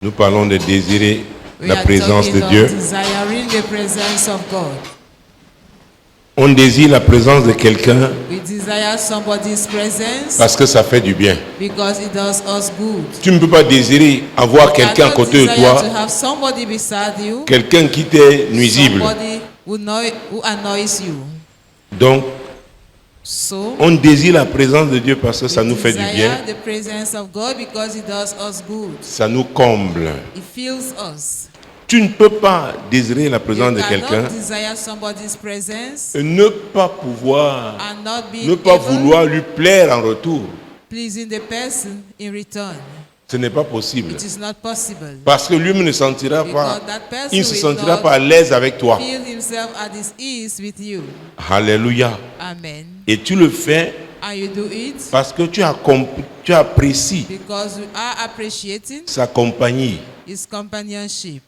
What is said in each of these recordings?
Nous parlons de désirer la présence de Dieu. Desiring the presence of God. On désire la présence de quelqu'un We desire somebody's presence parce que ça fait du bien. because it does us good. Tu ne peux pas désirer avoir quelqu'un à côté de To toi, have somebody beside you, quelqu'un qui t'est nuisible. somebody who annoys you. Donc, So on désire la présence de Dieu parce que ça we nous fait du desire bien, the presence of God because it does us good. ça nous comble. It fills us. Tu ne peux pas désirer la You présence de quelqu'un cannot desire somebody's presence et ne pas pouvoir, and not be ne pas able vouloir lui plaire en retour. pleasing the person in return. Ce n'est pas possible. It is not possible. Parce que lui-même ne sentira pas, Because that person il ne se will sentira not pas à l'aise avec toi. feel himself at his ease with you. Alléluia. Amen. Et tu le fais And you do it parce que tu apprécies because you are appreciating sa compagnie. his companionship.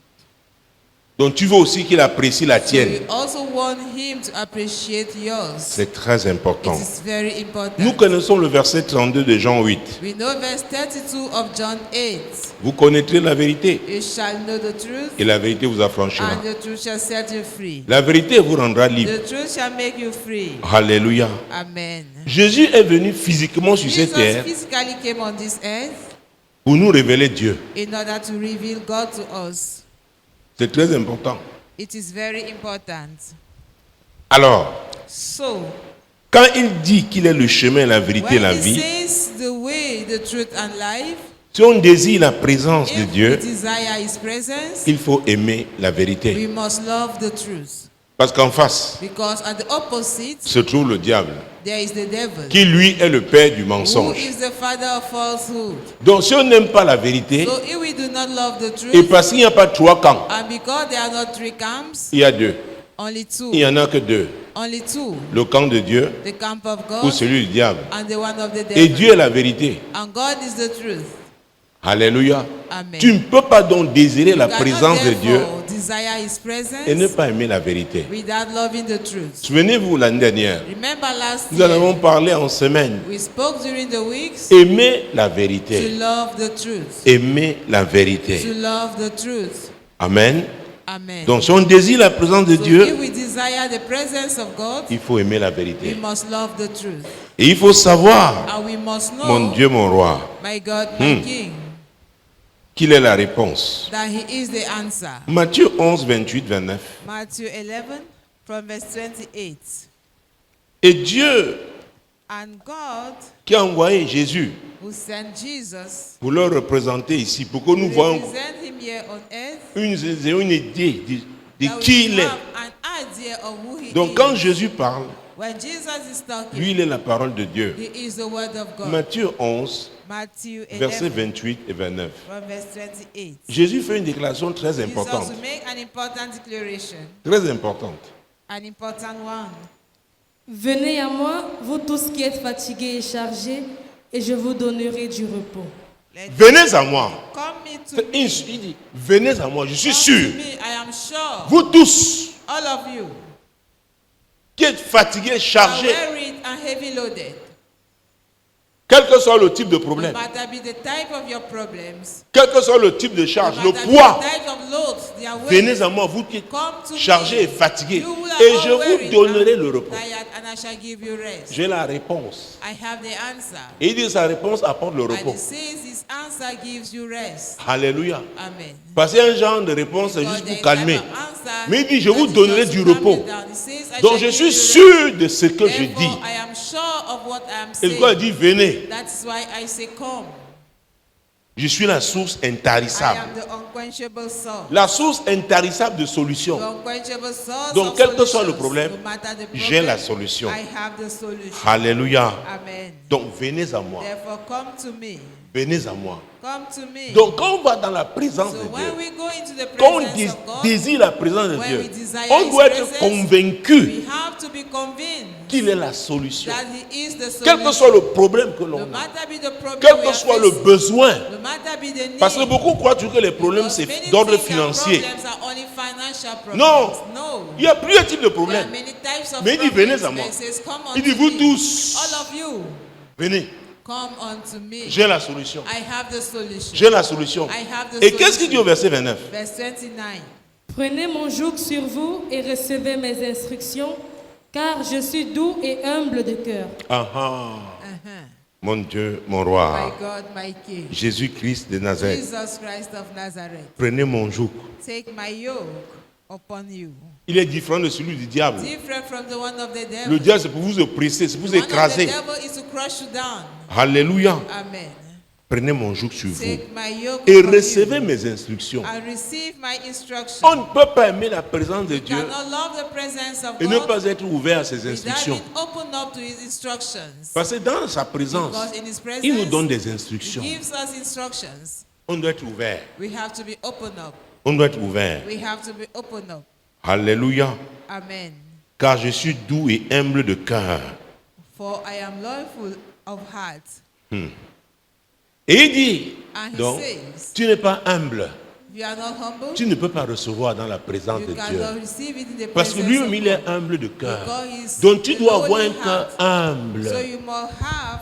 Donc tu veux aussi qu'il apprécie la So tienne. you also want him to appreciate yours. C'est très important. It is very important. Nous connaissons le verset 32 de Jean 8. We know verse 32 of John 8. Vous connaîtrez la vérité You shall know the truth, et la vérité vous affranchira. and the truth shall set you free. La vérité vous rendra libre. The truth shall make you free. Alléluia. Amen. Jésus est venu physiquement sur cette Jesus terre physically came on this earth pour nous révéler Dieu. in order to reveal God to us. C'est très important. It is very important. Alors, So, quand il dit qu'il est le chemin, la vérité et when la he vie, says the way, the truth and life, si on désire la présence de if we Dieu, desire his presence, il faut aimer la we vérité. must love the truth. Parce qu'en face Because at the opposite, se trouve le diable, there is the devil, qui lui est le père du who mensonge. is the father of falsehood. Donc si on n'aime pas la vérité, So if we do not love the et truth, parce qu'il n'y a pas trois camps, and because there are not three camps, il y a deux. only two, Il n'y en a que deux. only two, Le camp de Dieu the camp of ou God celui du diable. and the one of the Et devil. Dieu est la vérité. And God is the truth. Alléluia. Amen. Tu ne peux pas donc désirer la You cannot présence de Dieu therefore desire his et ne presence pas aimer la vérité. without loving the truth. Souvenez-vous l'année dernière, Remember last nous en avons year, parlé en semaine. we spoke during the weeks Aimer la to vérité. love the truth. Aimer la To vérité. love the truth. Amen. Amen. Donc si on désire la présence de So Dieu, if we desire the presence of God, il faut aimer la we vérité. must love the truth. Et il faut savoir, And we must know, mon Dieu, mon roi, my God, my King, qu'il est la réponse. that he is the answer. Matthieu 11, 28, 29. Matthew 11 from verse 28. Et Dieu And God qui a envoyé Jésus who sent Jesus pour le représenter ici, pour que nous voyons represent him here on earth, une idée de that qui we il est. have an idea of who he Donc is. quand Jésus parle, When Jesus is talking, lui, il est la parole de Dieu. he is the word of God. Matthieu 11, Matthew 11 versets 28 et 29. from verse 28. Jésus fait une déclaration très Jesus importante. will make an important declaration, Très importante. an important one. Venez à moi, vous tous qui êtes fatigués et chargés, et je vous donnerai du repos. Let Venez à moi. come me to Il dit, venez à moi, je suis come sûr. to me, I am sure, Vous tous all of you qui êtes fatigués, are chargés, wearied and heavy loaded. quel que soit le type de No problème, matter be the type of your problems, quel que soit le type de charge, no le matter poids, be the type of loads, they are venez weighted. à moi, vous qui êtes Come to chargés et me, fatigués, you who are et all je vous wearied donnerai and le repos. tired, and I shall give you rest. J'ai la réponse. I have the answer. Et il dit sa réponse apporte le And repos. it says his answer gives you rest. Alléluia. Amen. Parce qu'il y a un genre de réponse, c'est Because juste there pour is calmer. type of answer Mais il dit, je vous that is donnerai just du to calm repos. you down. It says, I Donc shall je give suis you rest. sûr de ce que je Therefore, dis. I am sure of what I am Et saying. pourquoi il dit, venez. That's why I say come. Je suis la source I intarissable. am the unquenchable source. La source intarissable de solution. The unquenchable source Donc, of quel que soit le solutions. problème, No matter the j'ai problem, la solution. I have the solution. Alléluia. Amen. Donc venez à moi. Therefore, come to me. Venez à moi. Come to me. Donc quand on va dans la présence So de when Dieu, we go into the quand on presence of God, désire la présence de when Dieu, we desire on His doit être presence, convaincu we have to be convinced qu'il est la solution. that He is the Quel que solution. soit le problème que No l'on a, matter be the problem quel we que are soit le facing, besoin, no matter be the need, parce que beaucoup croient toujours que les problèmes because c'est many d'ordre think that financier. problems are only financial problems. Non. No. Il y a plusieurs types de There are problèmes. many types of Mais il dit, problems. venez à moi. But it says, come Il unto dit, vous me. tous, All of you, venez. Come unto me. J'ai la solution. I have the solution. J'ai la solution. I have the Et qu'est-ce qu'il dit au solution. verset 29? Verse 29. Prenez mon joug sur vous et recevez mes instructions, car je suis doux et humble de cœur. Ah ah. Uh-huh. Mon Dieu, mon My roi, God, my King. Jésus-Christ de Nazareth, Jesus Christ of Nazareth. prenez mon joug. Take my yoke upon you. Il est différent de celui du diable. Different from the one of the devil. Le diable, c'est pour vous oppresser, c'est pour vous The one of the écraser. devil is to crush you down. Alléluia. Amen. Prenez mon joug sur vous Take my yoke et upon recevez you. mes instructions. And receive my instruction. On ne peut pas aimer la présence de You Dieu cannot love the presence of et ne God pas être ouvert à ses without instructions. being open up to his instructions. Parce que dans sa présence, Because in his presence, il nous donne des he instructions. gives us instructions. On doit être ouvert. We have to be open up. On doit être ouvert. We have to be open up. Alléluia. Amen. Car je suis doux et humble de cœur. For I am loyal of heart. Et il dit, And he donc, says, tu n'es pas humble. if you are not humble, Tu ne peux pas recevoir dans la présence you de Dieu. cannot receive it in the Parce que presence lui-même, of il God. est humble de cœur. Because he's Donc tu a dois avoir un lowly cœur heart. humble. So you must have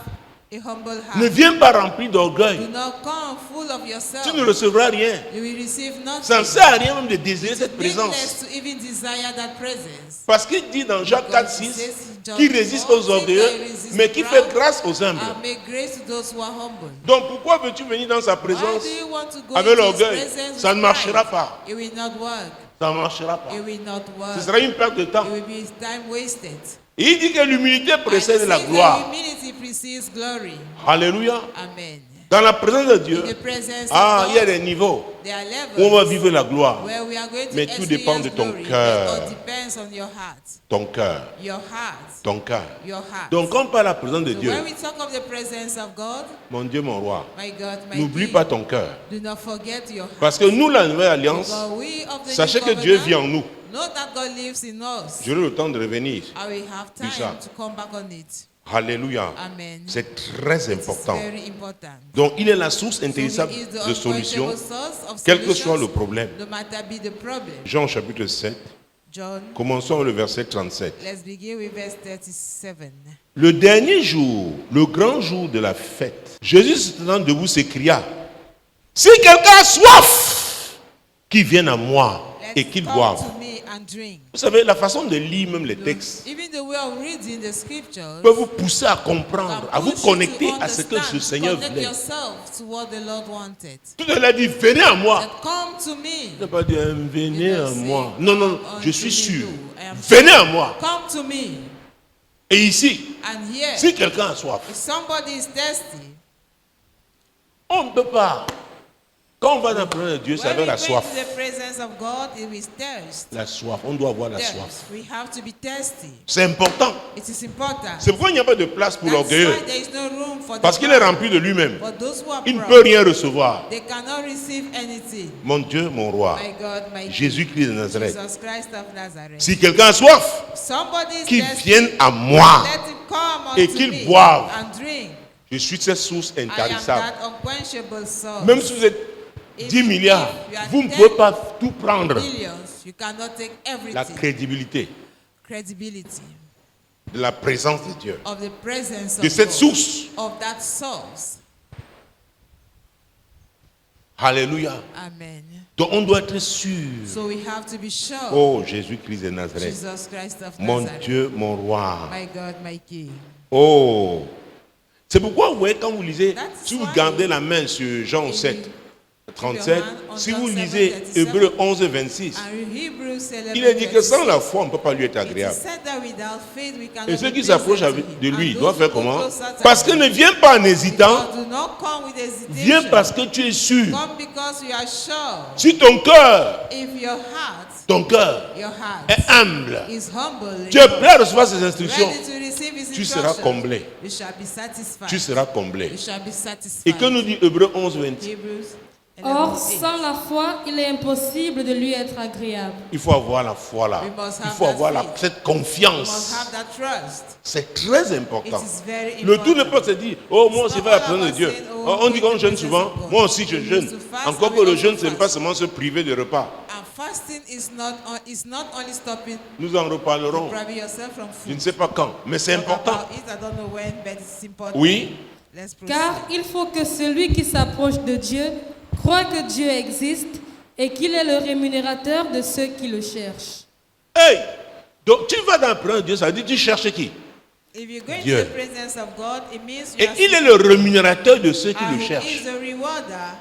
a humble Ne heart. viens pas rempli d'orgueil. Do not come full of yourself. Tu ne recevras rien. You will receive Ça ne nothing. sert à rien même de désirer cette présence. Needless to even desire that presence. Parce qu'il dit dans Jacques 4, Because he 6, says in John qui résiste 4, aux orgueilleux, he resists mais qui the fait proud, grâce aux humbles. and make grace to those who are humble. Donc pourquoi veux-tu venir dans sa Why présence? do you want to go avec into his l'orgueil? presence Ça with ne marchera pride? pas. It will not work. Ça ne marchera pas. It will not work. Ce sera une perte de temps. It will be time wasted. Et il dit que l'humilité And précède it la says that gloire. humility precedes glory. Alléluia. Amen. Dans la présence de In Dieu, the presence il y a of des God, niveaux there are où on va levels vivre la gloire. where we are going to Mais tout dépend de experience ton glory. cœur. But all depends on your heart. Ton cœur. Your heart. Ton cœur. Your heart. Donc quand on parle de la présence de So Dieu, when we talk of the presence of God, mon Dieu, mon roi, my God, my n'oublie King, pas ton cœur. do not forget your heart. Parce que nous, la nouvelle alliance, Because we of the sachez new que Dieu covenant vit en nous. know that God lives in us. J'aurai le temps de revenir. I will have ça. time to come back on it. Alléluia. Amen. C'est très It's important. very important. Donc il est la source So he intarissable is the de unquenchable solutions, source of quel que soit solutions, le problème. no matter be the problem. Jean chapitre 7, John, commençons le verset 37. let's begin with verse 37. Le dernier jour, le grand jour de la fête, Jésus se tenant debout s'écria, si quelqu'un a soif, qu'il vienne à moi et Let's qu'il come boive. to me and drink. Vous savez, la façon de lire même les textes Even the way of reading the scriptures peut vous pousser à comprendre, à can vous push you connecter to à ce que understand, le Seigneur connect voulait. yourself to what the Lord wanted. Tout à l'heure dit, venez à moi. That come to me. Ne pas dire, venez You à don't moi. say, Non, non, "Come je unto suis me, sûr. no, I am Venez à moi. Come to me. Et ici, And here, si quelqu'un a soif, if somebody is thirsty, on ne peut pas. Quand on va dans la présence de Dieu, c'est when we avec la bring soif. to the presence of God, it is thirst. La soif, on doit avoir la soif. Thirst. We have to be thirsty. C'est important. It is important. C'est pourquoi il n'y a pas de place pour That's l'orgueilleux. why there is no room for Parce the qu'il est proud. rempli de lui-même. For those who are Il ne proud, peut rien recevoir. they cannot receive anything. Mon Dieu, mon roi, My God, my King, Jésus-Christ de Nazareth. Jesus Christ of Nazareth. Si quelqu'un a soif, Somebody is qu'il thirsty, vienne à moi. let him come et unto qu'il me boive. and drink. Je suis cette source I am intarissable. that unquenchable source. Même si vous êtes If 10 milliards, you are vous ne 10 pouvez pas tout prendre. millions, you cannot take La everything. crédibilité Credibility de la présence de Dieu, of the presence de of cette God, source. of that source. Alléluia. Amen. Donc on doit être sûr. So we have to be sure. Oh Jésus-Christ de Nazareth. Jesus Christ of Mon Nazareth. Dieu, mon roi. My God, my King. Oh. C'est pourquoi, vous voyez, quand vous lisez, That's si vous why gardez la main sur Jean if 7, you 37, on si John vous 7, lisez 37, Hébreux 11, 26, And Hebrews 11, il est dit que sans 26, la foi, on ne peut pas lui être it is agréable. said that without faith we cannot Et ceux be qui s'approchent pleasant to de him. lui And doivent those faire who comment? go closer to Parce que him, ne viens pas en hésitant, do not come with hesitation. viens parce que tu es sûr. Come because you are sure. Si ton cœur If your heart est humble, is humble, tu es prêt à recevoir ses instructions, ready to receive his tu seras instructions, comblé. you shall be satisfied. Tu seras comblé. You shall be satisfied. Et que nous dit Hébreux 11, 20? Hebrews Or, 11:8. sans la foi, il est impossible de lui être agréable. Il faut avoir la foi là. We must Il have faut that avoir faith. cette You must confiance. have that trust. C'est très It important. is very Le tout n'est important. pas se dire, oh, moi aussi, It's je vais not apprendre de all Dieu. about saying, oh, On dit qu'on we jeûne need to souvent, fast. moi aussi je We jeûne. need to fast Encore and que we le also jeûne, ce n'est fast. pas seulement se priver de repas. And fasting is not only stopping Nous en reparlerons. depriving yourself from Je ne food. sais pas quand, mais c'est Talk important. about it, I don't know when, but it's important. Oui, Let's proceed. Car il faut que celui qui s'approche de Dieu croit que Dieu existe et qu'il est le rémunérateur de ceux qui le cherchent. Hey! Donc tu vas dans la présence de Dieu, ça veut dire tu cherches qui? If you go into Dieu. the presence of God, it means you Et are il est le rémunérateur de ceux qui and le he is cherchent. the rewarder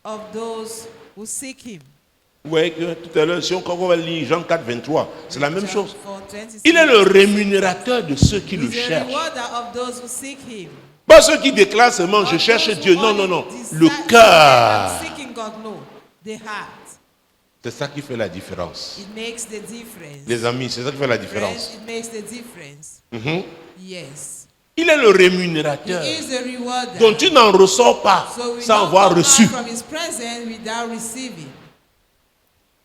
of those who seek him. Vous voyez que tout à l'heure, si on va lire Jean 4, 23, c'est la même John chose. 4:26. Il est le rémunérateur de ceux qui le He's the cherchent. rewarder of those who seek him. Pas ceux qui déclarent seulement je Not cherche those who Dieu. Non, only non, non. desire- Le I'm cœur. seeking God, no. The heart. C'est ça qui fait la différence. It makes the difference. Les amis, c'est ça qui fait la Friends, différence. it makes the difference. Mhm. Yes. Il est le He rémunérateur. is the rewarder. Donc tu n'en ressors pas So we sans don't avoir come out reçu. from his presence without receiving.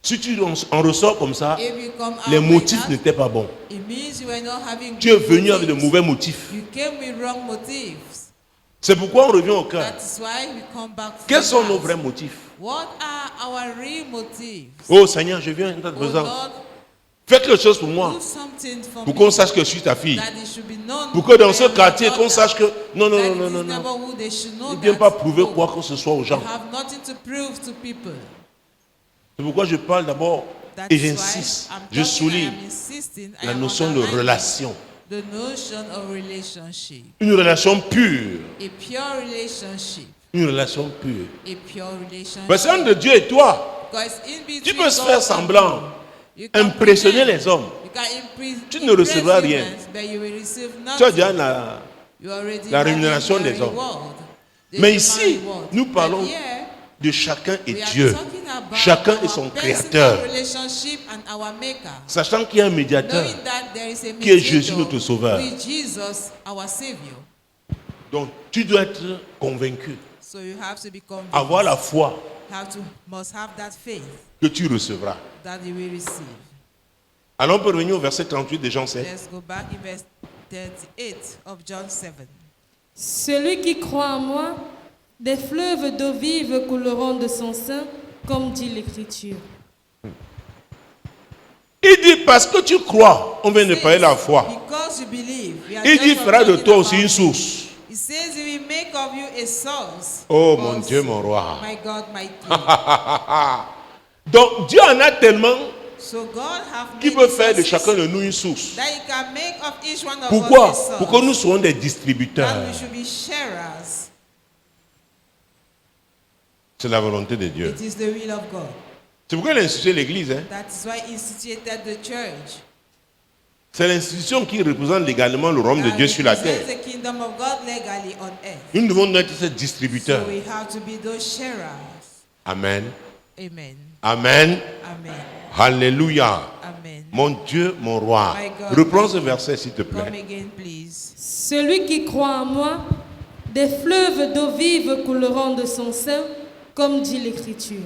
Si tu en ressors comme ça, If you come out les like motifs that, n'étaient pas bons. it means you are not having Tu es good venu avec de motives. mauvais motifs. You came with wrong motives. C'est pourquoi on revient au cœur. That is why we come back from Quels sont that. nos vrais motifs? What are our real motives? Oh Seigneur, je viens dans ta Oh présence. Lord, Fais quelque chose pour moi. do something for Pour me qu'on sache que je suis ta fille. that it should be known Pour que dans ce I am quartier, your qu'on daughter. sache que... Non, non, That non, it non, is non, non. neighborhood, they should know Ne viens that. pas prouver No, quoi que ce soit aux you gens. have nothing to prove to people. C'est pourquoi je parle d'abord That et is why j'insiste, I'm je talking, I souligne am insisting, I la am notion de underlining relation. The notion of relationship. Une relation pure. A pure relationship. Une relation pure. A pure relationship. Personne de Dieu et toi, Because in between tu peux se God faire and semblant, you can impressionner pretend. les hommes. You can Tu ne recevras rien. But you will receive Tu as nothing. déjà la... You already la have rémunération the des hommes. reward, the Mais divine ici, reward. nous But parlons here, de chacun et we are Dieu. talking about Chacun our est son personal créateur. relationship and our maker. Sachant qu'il y a un médiateur. Knowing that there is a Qui est mediator Jésus, notre Sauveur. who is Jesus, our Savior. Donc tu dois être convaincu. So you have to be convinced. Avoir la foi Must have that faith que tu recevras. that you will receive. Alors on peut revenir au verset 38 de Jean 7. Let's go back in verse 38 of John 7. Celui qui croit en moi, des fleuves d'eau vive couleront de son sein, comme dit l'Écriture. Il dit parce que tu crois, on vient de parler de la foi. Because you believe. We are Il just dit fera de talking toi aussi about une it. source. He says he will make of you a source. Oh Because mon Dieu, mon roi. My God, my King. Donc Dieu en a tellement So God have qu'il made peut faire de sources chacun de nous une source. that he can make of each one of Pourquoi? us a source. Pour que nous soyons des That distributeurs. we should be sharers. C'est la volonté de Dieu. It is the will of God. C'est pourquoi il a institué l'église. Hein? That is why he instituted the church. C'est l'institution qui représente légalement le royaume de That Dieu sur la represents terre. the kingdom of God legally on earth. Nous devons être ces distributeurs. So we have to be those sharers. Amen. Amen. Amen. Amen. Alléluia. Amen. Mon Dieu, mon roi. My God, Reprends my ce verset s'il te Come plaît. again, please. Celui qui croit en moi, des fleuves d'eau vive couleront de son sein, comme dit l'Écriture.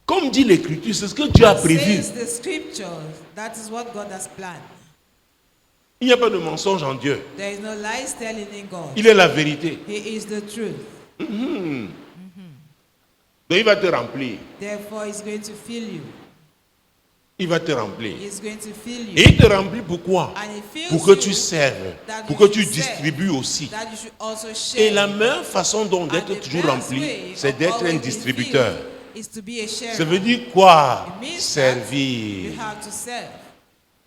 Comme dit l'Écriture, c'est ce que Dieu a prévu. Says the scriptures. That is what God has planned. Il n'y a pas de mensonge en Dieu. There is no lies telling in God. Il est la vérité. He is the truth. Donc il va te remplir. Therefore, he's going to fill you. Il va te remplir. He's going to fill Et you. il te remplit pourquoi? And he fills Pour que you tu serves. that Pour you que tu should serve, distribues aussi. that you should also share. Et la meilleure façon donc And d'être the toujours best rempli, way c'est of d'être un always being distributeur. filled is to be a sharer. Ça veut dire quoi? It means that Servir. you have to serve.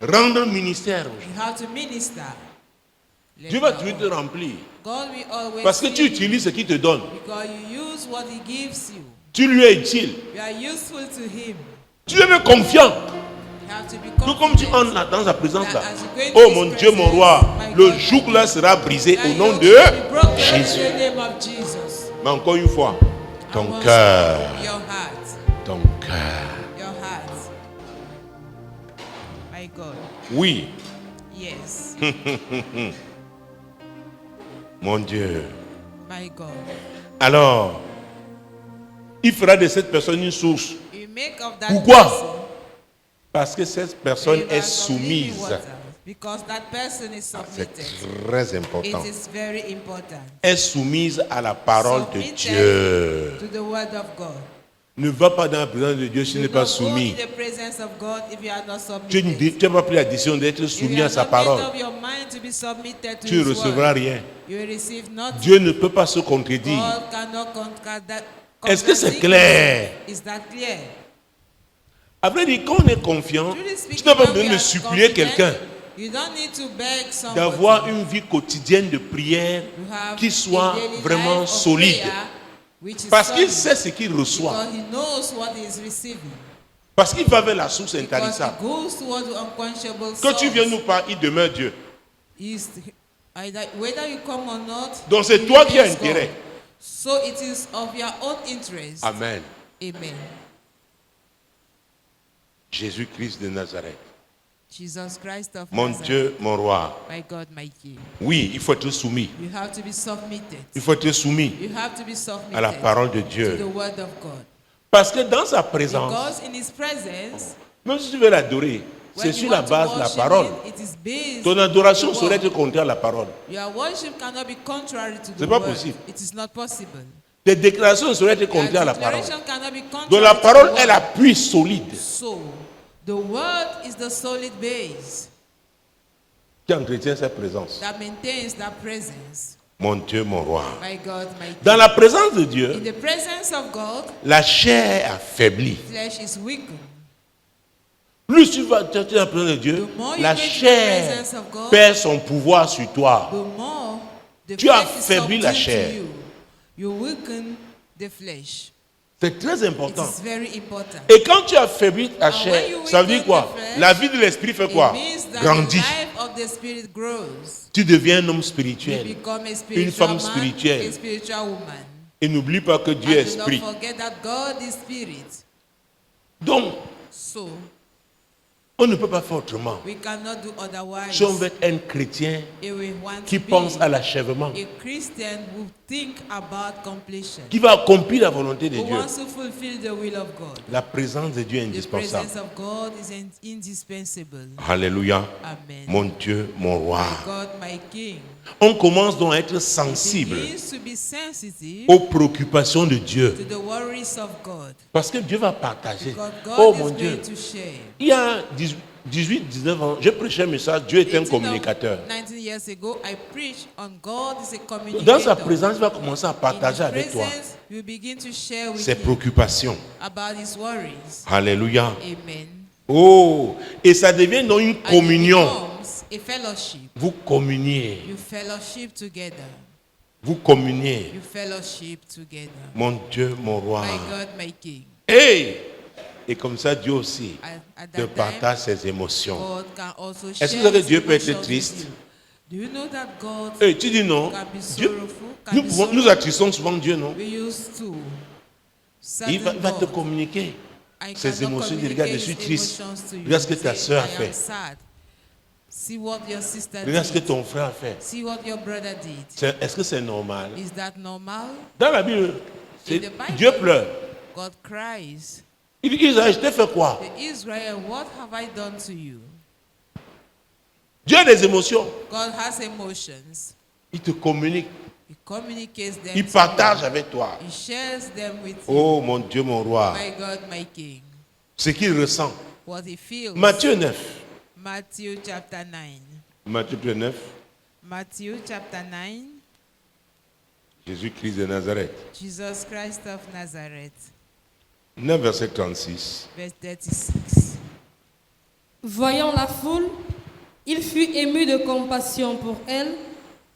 Rendre ministère. You have to minister. Let Dieu va God. toujours te remplir. God will always Parce que tu fill you utilises ce qu'il te donne. because you use what he gives you. Tu lui es utile. You are useful to him. Tu es confiant. You have to be Tout comme tu confident entres là dans sa présence là. that as you go into Oh his mon Dieu, mon presence, roi, my le God, joug là sera brisé that au nom yoke de shall be broken in Jésus. the name of Jesus. Mais encore une fois, ton And once cœur, more, your heart, ton cœur. your heart. My God, Oui, yes, mon Dieu. my God. Alors, il fera de cette personne une source. You make of that Pourquoi? person Parce que cette personne est rivers of living soumise. water, because that person is C'est submitted. très important. It is very important. Est soumise à la parole de Submitted Dieu. to the word of God. Ne va pas dans la présence de Dieu si tu You n'es pas don't go soumis. in the presence of God if you are not Tu submitted. n'as pas pris la décision d'être If you soumis à have sa not made parole. up your mind to be submitted to Tu ne His recevras word, rien. you will receive nothing. Dieu ne peut pas se contredire. God cannot contradict. Est-ce que c'est clair? Is that clear? Après, dit, quand on est confiant, Truly tu speaking, n'as pas when besoin we de are supplier confident, quelqu'un you don't need to beg somebody d'avoir une vie quotidienne de prière to have qui soit a daily vraiment life of solide. prayer, which is Parce qu'il solid, sait ce qu'il reçoit. because he knows what he is receiving. Parce qu'il va vers la source Because he intarissable. goes towards the unquenchable Quand tu viens source. nous parler, il demeure Dieu. Whether you come or not, Donc c'est he toi qui as remains God. intérêt. So it is of your own interest. Amen. Amen. Jésus-Christ de Nazareth. Jesus Christ of Mon Nazareth. Dieu, mon roi. My God, my King. Oui, il faut être soumis. You have to be submitted. Il faut être soumis You have to be à la submitted parole de to the Dieu. word of God. Parce que dans sa présence, Because in His presence, même si tu veux l'adorer, c'est when sur you la want to base de la worship parole. Him, it is based Ton on adoration the saurait word. être contraire à la parole. Your worship cannot be contrary to C'est the pas word. possible. It is not possible. Tes déclarations seraient être Your contraires à la parole. declaration cannot be contrary Donc la to parole the est word. l'appui solide So, the word is the solid base qui entretient sa présence. that maintains that presence. Mon Dieu, mon roi. My God, my King. Dans la présence de In Dieu, the presence of God, la chair affaiblie. flesh is weakened. Plus tu vas dans la présence de Dieu, The more you la get in the chair presence of God, perd son pouvoir sur toi. the more the Tu flesh is affaiblis la subdued chair. to you. You weaken the flesh. C'est très It important. is very important. Et quand tu affaiblis ta And chair, when you ça veut dire weaken quoi? the flesh, La vie de l'esprit fait It quoi? means that Grandit. the life of the spirit grows. Tu deviens un homme You spirituel. become a Une spiritual femme man, spirituelle. a spiritual woman. Et n'oublie pas que Dieu est And do esprit. not forget that God is spirit. Donc, So, on ne peut pas faire autrement. we cannot do otherwise. Si on veut être un chrétien If we want qui to be pense à l'achèvement, a Christian who think about completion, qui va accomplir la volonté de who Dieu, wants to fulfill the will of God. la présence de Dieu est The indispensable. presence of God is indispensable. Alléluia. Amen. Mon Dieu, mon roi. God, my King. On commence donc à être sensible Begins to be sensitive aux préoccupations de to Dieu. the worries of God. Parce que Dieu va partager. Because Oh God mon is Dieu. going to share. Il y a 18, 19 ans, je prêchais un message, Dieu est un 19 communicateur. years ago, I preached on God is a communicator. Dans sa présence, il va commencer à In partager His avec toi presence, you begin to share with ses Him préoccupations. about His worries. Alléluia. Amen. Oh, et ça devient donc une And it communion. becomes a fellowship. Vous communiez. You fellowship together. Vous communiez. You fellowship together. Mon Dieu, mon roi. My God, my King. Hey! Et comme ça, Dieu aussi At te that partage time, ses émotions. God can also Est-ce que share vous savez que His Dieu peut être emotions with triste? you. Do you know that God Hey, tu dis non. can be Dieu, sorrowful? Can be nous sorrowful? attristons souvent Dieu, non? We used to. Il va te God. communiquer I ses cannot émotions. Il dit, communicate regarde, je suis his triste. emotions to you. Regarde ce que Say, ta sœur a I am fait. sad. See what your sister Regarde ce que did. ton frère a fait. See what your brother did. Est-ce que c'est normal? Is that normal? Dans la Bible, In the Bible, Dieu pleure. God cries. Il dit, Israël, je t'ai fait quoi? The Israel, what have I done to you? Dieu a des émotions. God has emotions. Il te communique. He communicates them. Il to partage you. avec toi. He shares them with you. Oh mon Dieu, mon roi. My God, my King. Ce qu'il ressent. What he feels. Matthieu 9. Matthew chapter 9. Matthieu 9. Matthew chapter 9. Jésus-Christ de Nazareth. Jesus Christ of Nazareth. 9, verset 36. Verse 36. Voyant la foule, il fut ému de compassion pour elle,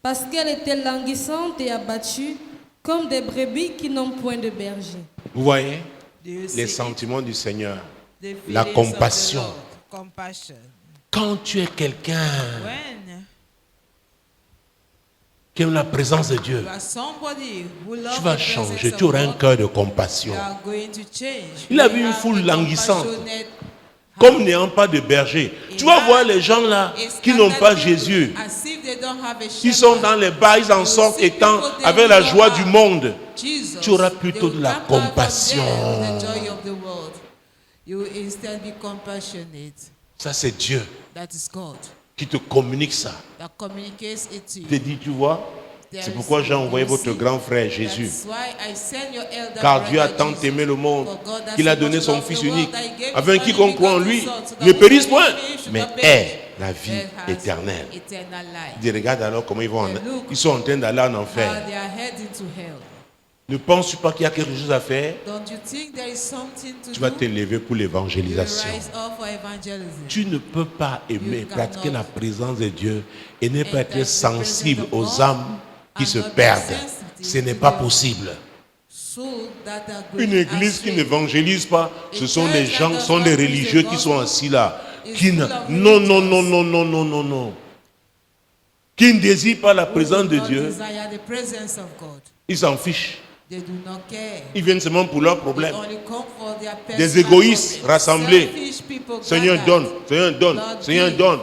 parce qu'elle était languissante et abattue, comme des brebis qui n'ont point de berger. Vous voyez Do you see les it? sentiments du Seigneur. The la feelings of the compassion. Lord. Compassion. Quand tu es quelqu'un When qui aime la présence de Dieu, you are somebody who loves tu vas the presence changer. of Tu auras un God, cœur de compassion. you are going to change. Il a You vu une have foule a languissante, compassionate comme heart. n'ayant pas de berger. Et Tu vas là, voir les gens là it's qui n'ont pas scattered Jésus. as if they don't have a Ils sont shepherd. dans les bars, ils en You sortent see étant people, they avec la don't joie have du monde. Jesus. Tu auras They plutôt will de la come out from compassion. there with the joy of the world. You will instead be compassionate. Ça, c'est Dieu That is God qui te communique ça. that communicates it to Il te you. dit, tu vois, C'est pourquoi j'ai envoyé votre grand frère Jésus. That's why I send your elder Car Dieu a brother tant Jesus. aimé le monde For God has qu'il a so donné much son loved Fils the world unique, that he gave afin his que quiconque only croit en begotten lui Son, so that ne whosoever périsse point, believes in him should mais not ait perish, la vie but has éternelle. eternal life. Dis, regarde alors comment And look ils sont en train d'aller en How enfer. they are heading to hell. Ne penses-tu pas qu'il y a quelque chose à faire? Don't you think there is something to Tu vas do? t'élever pour You will l'évangélisation. rise up for evangelism. Tu ne peux pas aimer, You pratiquer cannot la présence de Dieu et ne pas enter être the sensible presence of aux God âmes qui and se not be perdent. sensitive Ce n'est to pas them. possible. So that are going Une église qui astray. n'évangélise pas, ce sont des church gens, that sont does des not preach religieux the qui sont gospel assis là, is qui ne, full of non, non, religious. non, non, non, non, non, non, qui ne désirent pas la Who présence do de not Dieu, desire the presence of God. ils s'en fichent. They do not care. Ils viennent seulement pour leurs They problèmes. only come for their Des personal égoïstes problems. rassemblés. Selfish people Seigneur gathered. donne, Seigneur donne, Lord Seigneur give. donne.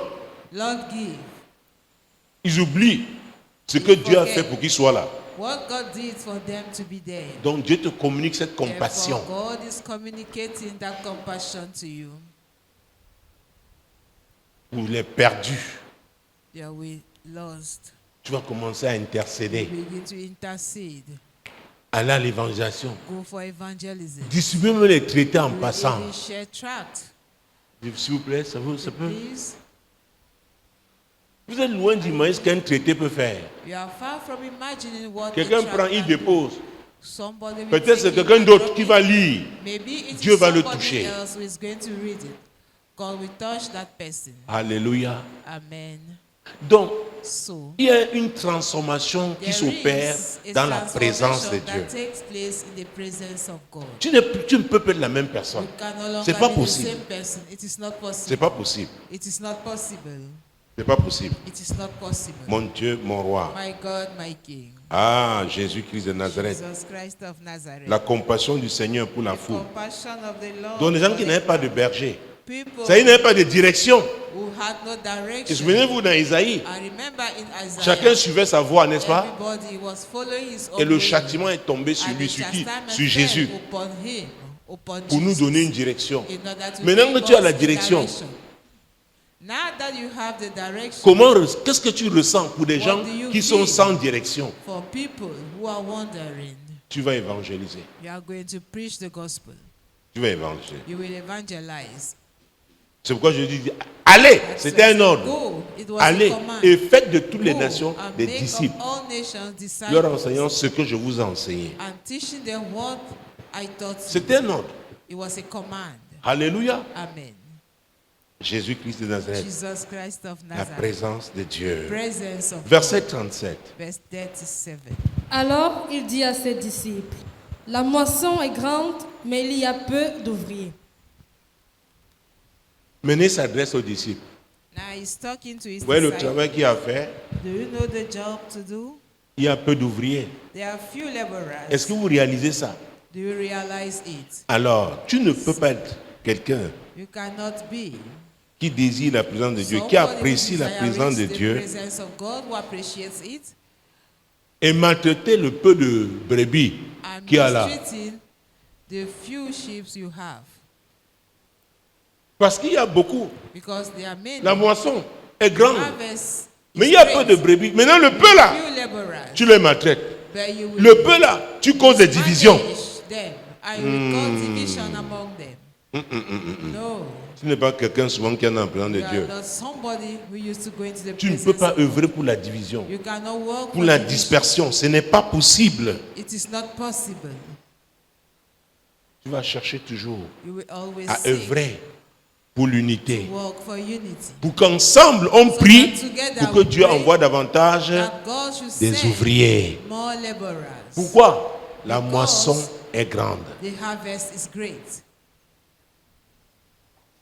Lord give. Ils oublient ce que Dieu a fait pour qu'ils soient là. What God did for them to be there. Donc Dieu te communique cette compassion. Therefore, God is communicating that compassion to you. Pour les perdus, They are lost. tu vas commencer à intercéder, Begin to intercede. aller à l'évangélisation, Go for evangelism. distribuer même les traités en You will passant. even share tract. S'il vous plaît, ça peut. Please. Vous êtes loin d'imaginer ce qu'un traité peut faire. You are far from imagining what Quelqu'un a tract prend, il can do. dépose. Somebody will Peut-être c'est take it quelqu'un and d'autre drop qui it. va lire. Maybe it Dieu is va le somebody toucher. else who is going to read it. God will touch that person. Alléluia. Amen. Donc, So, il y a une transformation qui there s'opère is a dans la présence de transformation Dieu. that takes place in the presence of God. Tu ne peux pas être la même personne. You can no longer C'est pas be possible. the same person. It is not C'est possible. pas possible. It is not possible. C'est pas possible. It is not possible. Mon Dieu, mon roi. My God, my King. Ah, Jésus-Christ de Nazareth. Jesus Christ of Nazareth. La compassion du Seigneur pour la The foule. compassion of the Lord. Donc les gens for qui the n'avaient pas de berger. people Ça, ils n'avaient pas de direction. who had no Et direction. souvenez-vous dans Isaïe, I remember in Isaiah, chacun suivait sa voie, n'est-ce pas? everybody was following his own Et le way. châtiment est tombé sur And lui, the sur qui? chastisement Sur Jésus, fell upon him, upon pour nous Jesus, donner une direction. in order to Maintenant que give tu as us la a direction, Now that you have the direction, qu'est-ce que tu ressens pour des What gens do you qui sont feel? sans direction? for people who are wandering, Tu vas évangéliser. you are going to preach the gospel. Tu vas évangéliser. You will evangelize. C'est pourquoi je dis, allez, That's c'était why un ordre. Go. It was Allez a command. et faites de toutes les Go nations and des make of disciples, all nations disciples, leur enseignant ce que je vous ai enseigné. and teaching them what I taught you. C'était un ordre. It was a command. Alléluia. Amen. Jésus-Christ de Nazareth. Jesus Christ of La Nazareth. présence de Dieu. Presence of Verset God. 37. Verse 37. Alors il dit à ses disciples, la moisson est grande, mais il y a peu d'ouvriers. Menez s'adresse aux disciples. Now he's talking to his Vous voyez le disciples. travail qu'il y a à faire? Do you know the job to do? Il y a peu d'ouvriers. There are few laborers. Est-ce que vous réalisez ça? Do you realize it? Alors, tu ne peux pas être quelqu'un You cannot be qui désire la présence de Dieu, somebody qui who apprécie la présence de desires the Dieu presence of God, who appreciates it, et maltraiter le peu de brebis and qu'il y a là. mistreating the few sheep you have, Parce qu'il y a beaucoup. because there are many. La moisson est grande. Harvest Mais is il y a great. peu de brebis. Maintenant, le peu là, Few laborers, tu les maltraites. but you will Le peu là, tu causes des divisions. manage them, and you will cause division among them. No, Tu n'es pas quelqu'un souvent qui est dans la présence de you Dieu. are not somebody who used to go into the Tu ne presence peux pas of God. œuvrer pour la division, You cannot work pour for la division. dispersion. Ce n'est pas possible. It is not possible. Tu vas chercher toujours You will always à seek œuvrer pour l'unité. to work for unity. Pour qu'ensemble, on So prie that together pour que we Dieu pray envoie davantage that God should des send ouvriers. more laborers. Pourquoi? La Because moisson est grande. The harvest is great.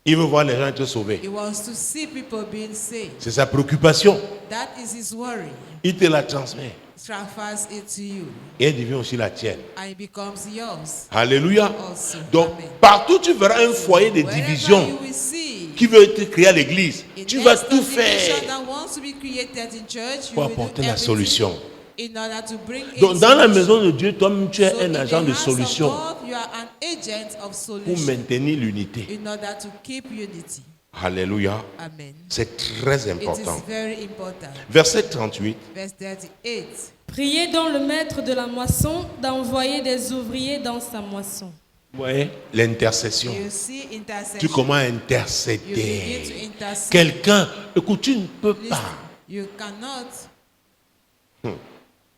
Il veut voir les gens être sauvés. He wants to see people being saved. C'est sa préoccupation. That is his worry. Il te la transmet. Transfers it to you, Et elle devient aussi la tienne. and it becomes yours Alléluia. also. Donc, Amen. partout tu verras un foyer de Wherever division you will see qui veut être créé à l'église. a Tu vas nest tout of division faire that wants to be created in church, you pour will do apporter la everything solution. in order to bring Donc, a dans la solution. maison de Dieu, toi-même, tu es So un in agent the de house of solution God, you are an agent of pour solution maintenir l'unité. in order to keep unity. Alléluia. Amen. C'est très It important. is very important. Verset 38. Verse 38. Priez donc le maître de la moisson d'envoyer des ouvriers dans sa moisson. Vous voyez l'intercession. You see intercession. Tu commences à You begin intercéder. to intercede. Quelqu'un, écoute, tu ne peux Listen, pas you cannot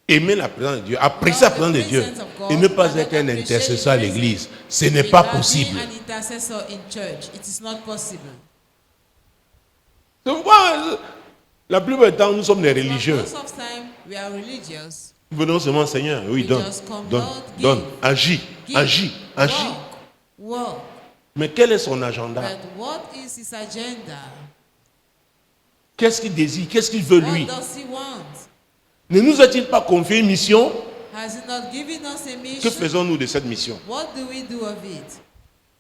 aimer la présence de Dieu, apprécier la présence de Dieu et ne pas être un intercesseur à l'église. Ce n'est pas without possible. being an intercessor in church. It is not possible. Donc, voilà, la plupart du temps, nous sommes des religieux. Most of time we are religious. Nous venons seulement, Seigneur, oui, We donne, just come, donne, Lord, give, donne, agis, give, agis, agis. Walk. Mais quel est son agenda? But what is his agenda? Qu'est-ce qu'il désire? Qu'est-ce qu'il veut lui? What does he want? Ne nous a-t-il pas confié une mission? Has he not given us a Que mission? faisons-nous de cette mission? What do we do of it?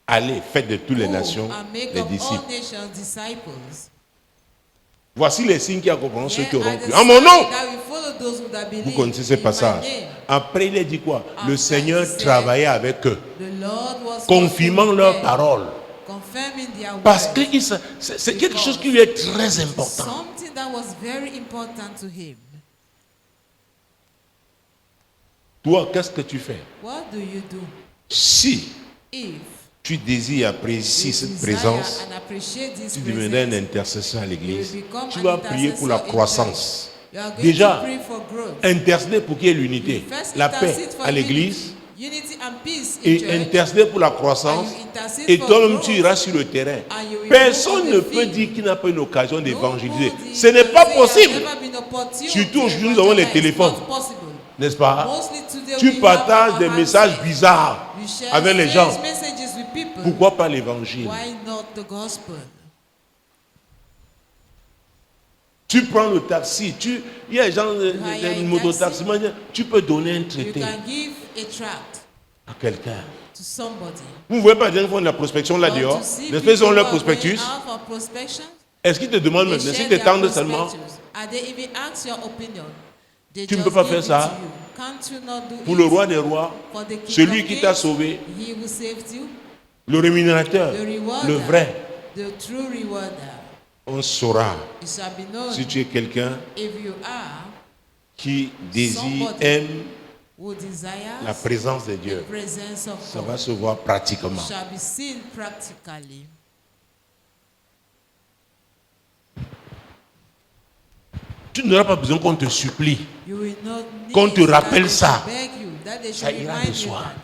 Allez, faites de toutes les Go nations and make les of all disciples. nations disciples. Voici les signes qui accompagneront ceux qui Here auront are the cru. En mon signs nom! that will follow those who that Vous believe connaissez ce in my passage. name. Après, il a dit quoi? Le After Seigneur he said, travaillait avec eux, The Lord was confirmant working leur with them, parole. confirming their Parce word. que c'est quelque chose qui lui est très important. Something that was very important to him. Toi, qu'est-ce que tu fais? What do you do Si if tu désires apprécier you cette desire présence, and appreciate this tu deviendrais un presence? intercesseur à l'église. You will become Tu an vas prier pour la intercessor in croissance. You are going Déjà, to pray for growth. intercéder pour qu'il y ait l'unité, First la paix intercede for à l'église unity and peace in et church. intercéder pour la croissance. And you intercede Et for toi-même, growth. tu iras sur le terrain. And you will Personne move ne on the peut field. dire qu'il n'a pas une occasion d'évangéliser. Nobody Ce n'est can pas say possible. there's never been opportunity Surtout to aujourd'hui, nous avons les evangelize. téléphones. Not possible. N'est-ce pas? Mostly today Tu we have partages our des messages handsets. bizarres You share avec les strange gens. messages with people. Pourquoi pas l'évangile? Why not the gospel? Tu prends le taxi, il y a des gens, hire des a mototaxis, tu peux donner un You traité can give a tract à quelqu'un. to somebody. Vous ne voyez pas des gens qui font de la prospection là Want dehors? to see Les gens ont people leur who are prospectus. going out for prospection? Est-ce qu'ils te demandent They maintenant, share si tu their t'attends seulement, prospectus. Are they even ask your opinion? They Tu ne just peux pas give faire it ça to you. Can't you not do pour it? le roi des rois, For the King celui of qui t'a Kings, sauvé, he who saved you, le rémunérateur, the rewarder, le vrai, the true rewarder. on saura It shall be known si tu es quelqu'un if you are qui désire, Somebody aime who desires la présence de the Dieu. presence of Ça va God. se voir pratiquement. Shall be seen practically. Tu n'auras pas besoin qu'on te supplie. You will not need Qu'on te that rappelle they ça. should beg you, that they Ça should ira remind de you soi. that.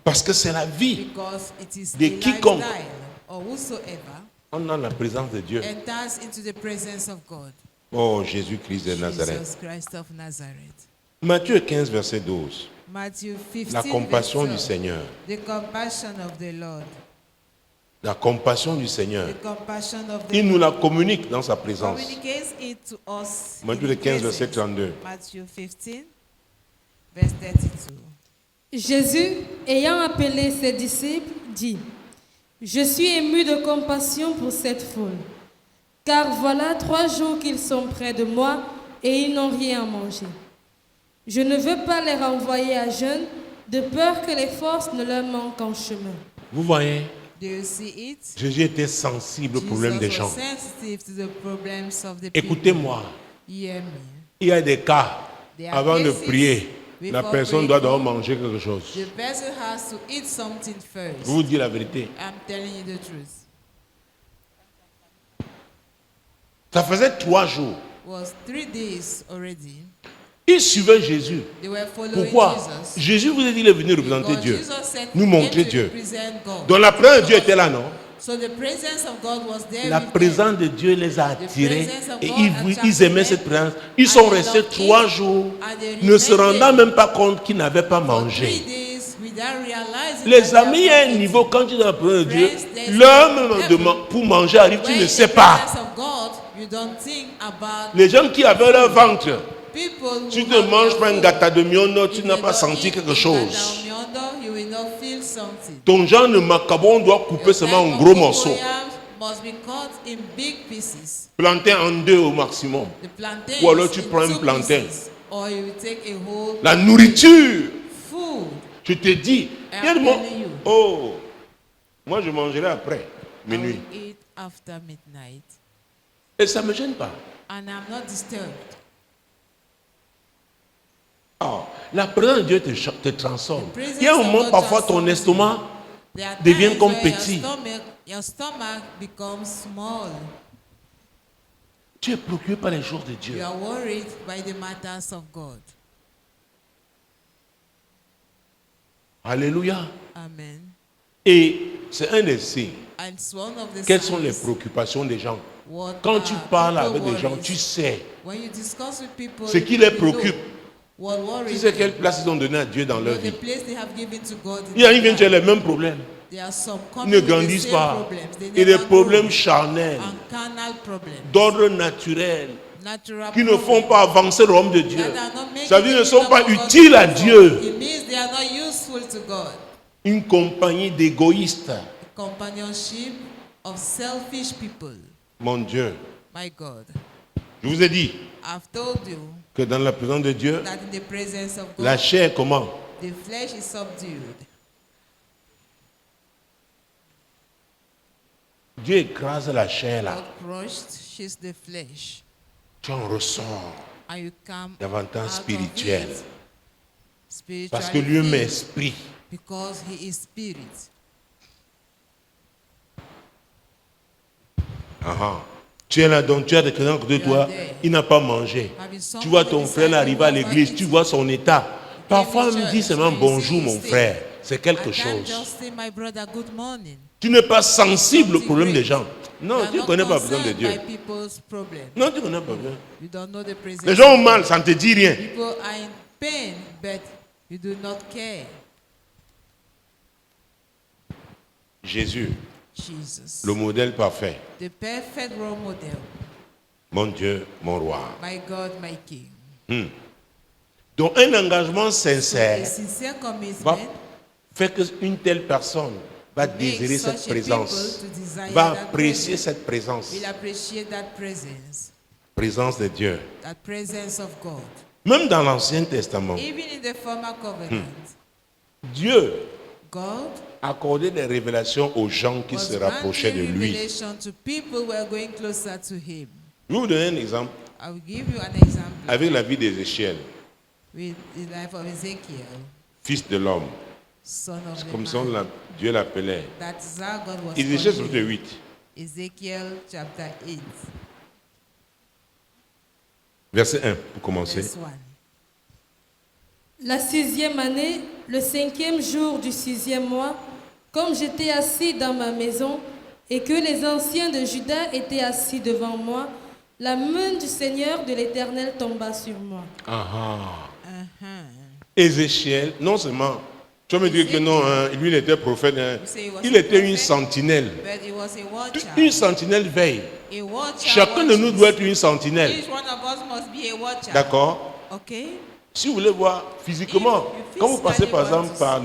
Parce que c'est la vie. Because it is De the quiconque. lifestyle or whosoever On a la présence de Dieu. enters into the presence of God. Oh, Jésus-Christ de Nazareth. Jesus Christ of Nazareth. Matthieu 15, verset 12. Matthew 15, La compassion verse du 12. Seigneur. The compassion of the Lord. La compassion du Seigneur. The compassion of the Il nous Lord. la communique dans sa présence. Communicates it to us. in Matthieu His 15, verset presence. 32. Matthew 15, verse 32. Jésus, ayant appelé ses disciples, dit, « Je suis ému de compassion pour cette foule, car voilà 3 jours qu'ils sont près de moi et ils n'ont rien à manger. Je ne veux pas les renvoyer à jeûne, de peur que les forces ne leur manquent en chemin. » Vous voyez, Do you see it? Jésus était sensible au problème des Jesus gens. was sensitive to the problems of the people. Écoutez-moi, Hear me. il y a des cas, There are avant de cases prier, la before personne doit praying. d'abord manger quelque chose. The person has to eat something Je first. vous dis la vérité. I'm telling you the truth. Ça faisait 3 jours. It was 3 days already. Ils suivaient Jésus. They were following Pourquoi? Jesus. Jésus vous a dit qu'il est venu représenter Because Dieu. Jesus said Nous he montrer came to Dieu. represent God. Donc la présence de Dieu était là, non? So the presence of God was there La with them. présence de Dieu les a attirés presence of et God ils attracted aimaient them. cette présence. Ils sont And they restés loved 3 it. jours, And they ne se remained rendant there même pas compte qu'ils n'avaient pas for 3 mangé. days without realizing Les that they amis, il y a have un not niveau, eaten. quand tu es dans la présence de Dieu, Friends, there's l'heure a même level pour manger arrive, tu When ne in sais the pas. presence of God, you don't think about Les gens qui avaient leur ventre, people tu who ne have manges their pas un food. gâteau de miondo, tu If n'as you pas don't senti eat quelque in chose. that miondo, you will not feel something. Ton genre de macabon doit couper seulement en Your gros type of morceaux. cocoyam must be cut in big pieces. Plantain en 2 au maximum. The plantain Ou alors is tu in prends un 2 plantain. pieces, or you will take a whole La nourriture, food. je te dis, il y a I'm des moments- telling you. oh, Moi, je mangerai après, I will minuit. eat after midnight. Et ça ne me gêne pas. And I'm not disturbed. Ah, la présence de Dieu te transforme. The presence Il y a un of moment, God parfois, ton transforms you. estomac There are devient times comme where petit. Your stomach becomes small. Tu es préoccupé par les jours de Dieu. You are worried by the matters of God. Alléluia. Amen. Et c'est un des signes. And it's one of the Quelles sont les signs préoccupations des gens? what Quand tu are parles people avec des gens, worries. tu sais When you discuss with people, ce qui les you know préoccupe. what worries Tu sais them. quelle place ils ont donnée à Dieu dans You leur know vie. the place they have given to God in Il y a their une vient, tu as life. les mêmes problèmes. There are some Ils coming ne with the grandissent same pas. problems. They Et des never problèmes grow. charnels, And carnal problems. d'ordre naturel, Natural qui ne problems. font pas avancer l'homme de Dieu. That are not making Ça veut dire qu'ils ne the sont pas kingdom of God utiles à move Dieu. forward. It means they are not useful to God. Une compagnie d'égoïstes. Companionship of selfish people. Mon Dieu, My God, je vous ai dit I've told you que dans la présence de Dieu, that in the presence of God, la chair comment? the flesh is subdued. Dieu écrase la chair là. God crushes the flesh, Tu en ressors and you come davantage out spirituel. of it, spiritually Parce que lui-même est filled, esprit. because He is spirit. Tu es là, donc tu as des clients de toi, il n'a pas mangé. Tu vois ton frère là arriver à l'église, tu vois son état. Parfois, on me dit seulement bonjour mon frère. C'est quelque I can't chose. just say, my brother, good morning. Tu n'es pas sensible au problème des gens. You Non, are tu ne not connais pas besoin de concerned Dieu. by people's problems. Non, tu ne connais pas besoin. You don't know the presence. Les gens ont of mal, God. ça ne te dit rien. People are in pain, but you do not care. Jésus, Jesus, le modèle parfait. the perfect role model. Mon Dieu, mon roi. My God, my King. Donc un engagement A sincère sincere va commitment faire qu'une telle personne va makes désirer such cette a présence, people to desire va that apprécier presence. cette présence. Will appreciate that presence, Présence de Dieu. that presence of God. Même dans l'Ancien Testament, Even in the former covenant, Dieu God accordait des révélations aux gens qui was se rapprochaient de granting lui. revelation to people who were going closer to Him. Je vais vous donner un exemple I will give you an example avec la vie d'Ézéchiel, with the life of Ezekiel, fils de l'homme. son of the Comme ça, man. Dieu l'appelait. That's how God was Ézéchiel calling chapitre him. 8, Ezekiel chapter 8, verset 1, pour commencer. verse 1. La 6e année, le 5e jour du 6e mois, comme j'étais assis dans ma maison et que les anciens de Juda étaient assis devant moi, la main du Seigneur de l'Éternel tomba sur moi. Ézéchiel, non seulement, tu vas me dire que non, hein, lui il était prophète, hein, il était une sentinelle. But it was a watcher. Une sentinelle veille. A watcher Chacun de nous watches. doit être une sentinelle. Each one of us must be a watcher. D'accord? Okay? Si vous voulez voir physiquement, If you quand vous passez par physically exemple par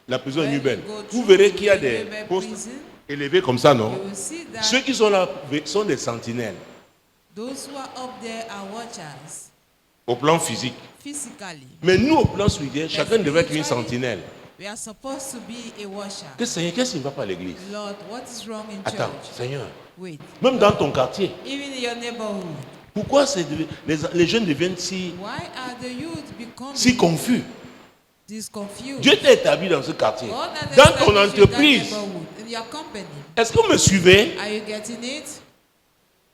la prison When Nubel, you go vous through verrez qu'il y a the des Nubel postes prison, élevés comme ça, non? you will see that Ceux qui sont là sont des sentinelles those who are up there are watchers au plan physique. physically. Mais nous, au plan spirituel, chacun devait être une spiritually, sentinelle. We are supposed to be a watcher. Que Seigneur, qu'est-ce qui ne va pas à l'église? Lord, what is wrong in Attends, church? Seigneur, Wait. même dans ton quartier, Even in your neighborhood, pourquoi les jeunes deviennent si why are the youth becoming confus? this confused? Dieu t'a établi dans ce quartier. God has Dans ton established you in that entreprise, neighborhood, in your company. est-ce que vous me suivez? Are you getting it?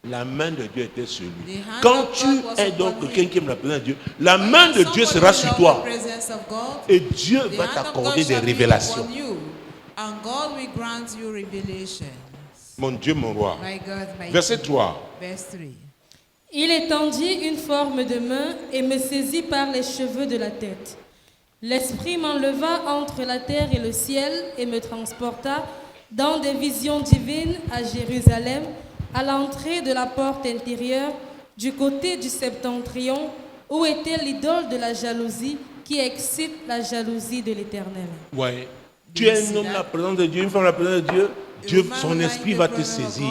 La main de Dieu était sur lui. The hand Quand of tu God was es donc upon quelqu'un him. qui aime la présence de Dieu, la main de Dieu sera sur Somebody toi. loves the presence of God. Et Dieu The va hand of t'accorder God des shall be révélations. upon you, and God will grant you revelations. Mon Dieu, mon roi. My God, my Verset King. 3. Verse 3. Il étendit une forme de main et me saisit par les cheveux de la tête. L'Esprit m'enleva entre la terre et le ciel et me transporta dans des visions divines à Jérusalem, à l'entrée de la porte intérieure, du côté du septentrion, où était l'idole de la jalousie qui excite la jalousie de l'Éternel. Ouais. Tu es un homme de la présence de Dieu, une femme de la présence de Dieu. Dieu, son esprit va te saisir.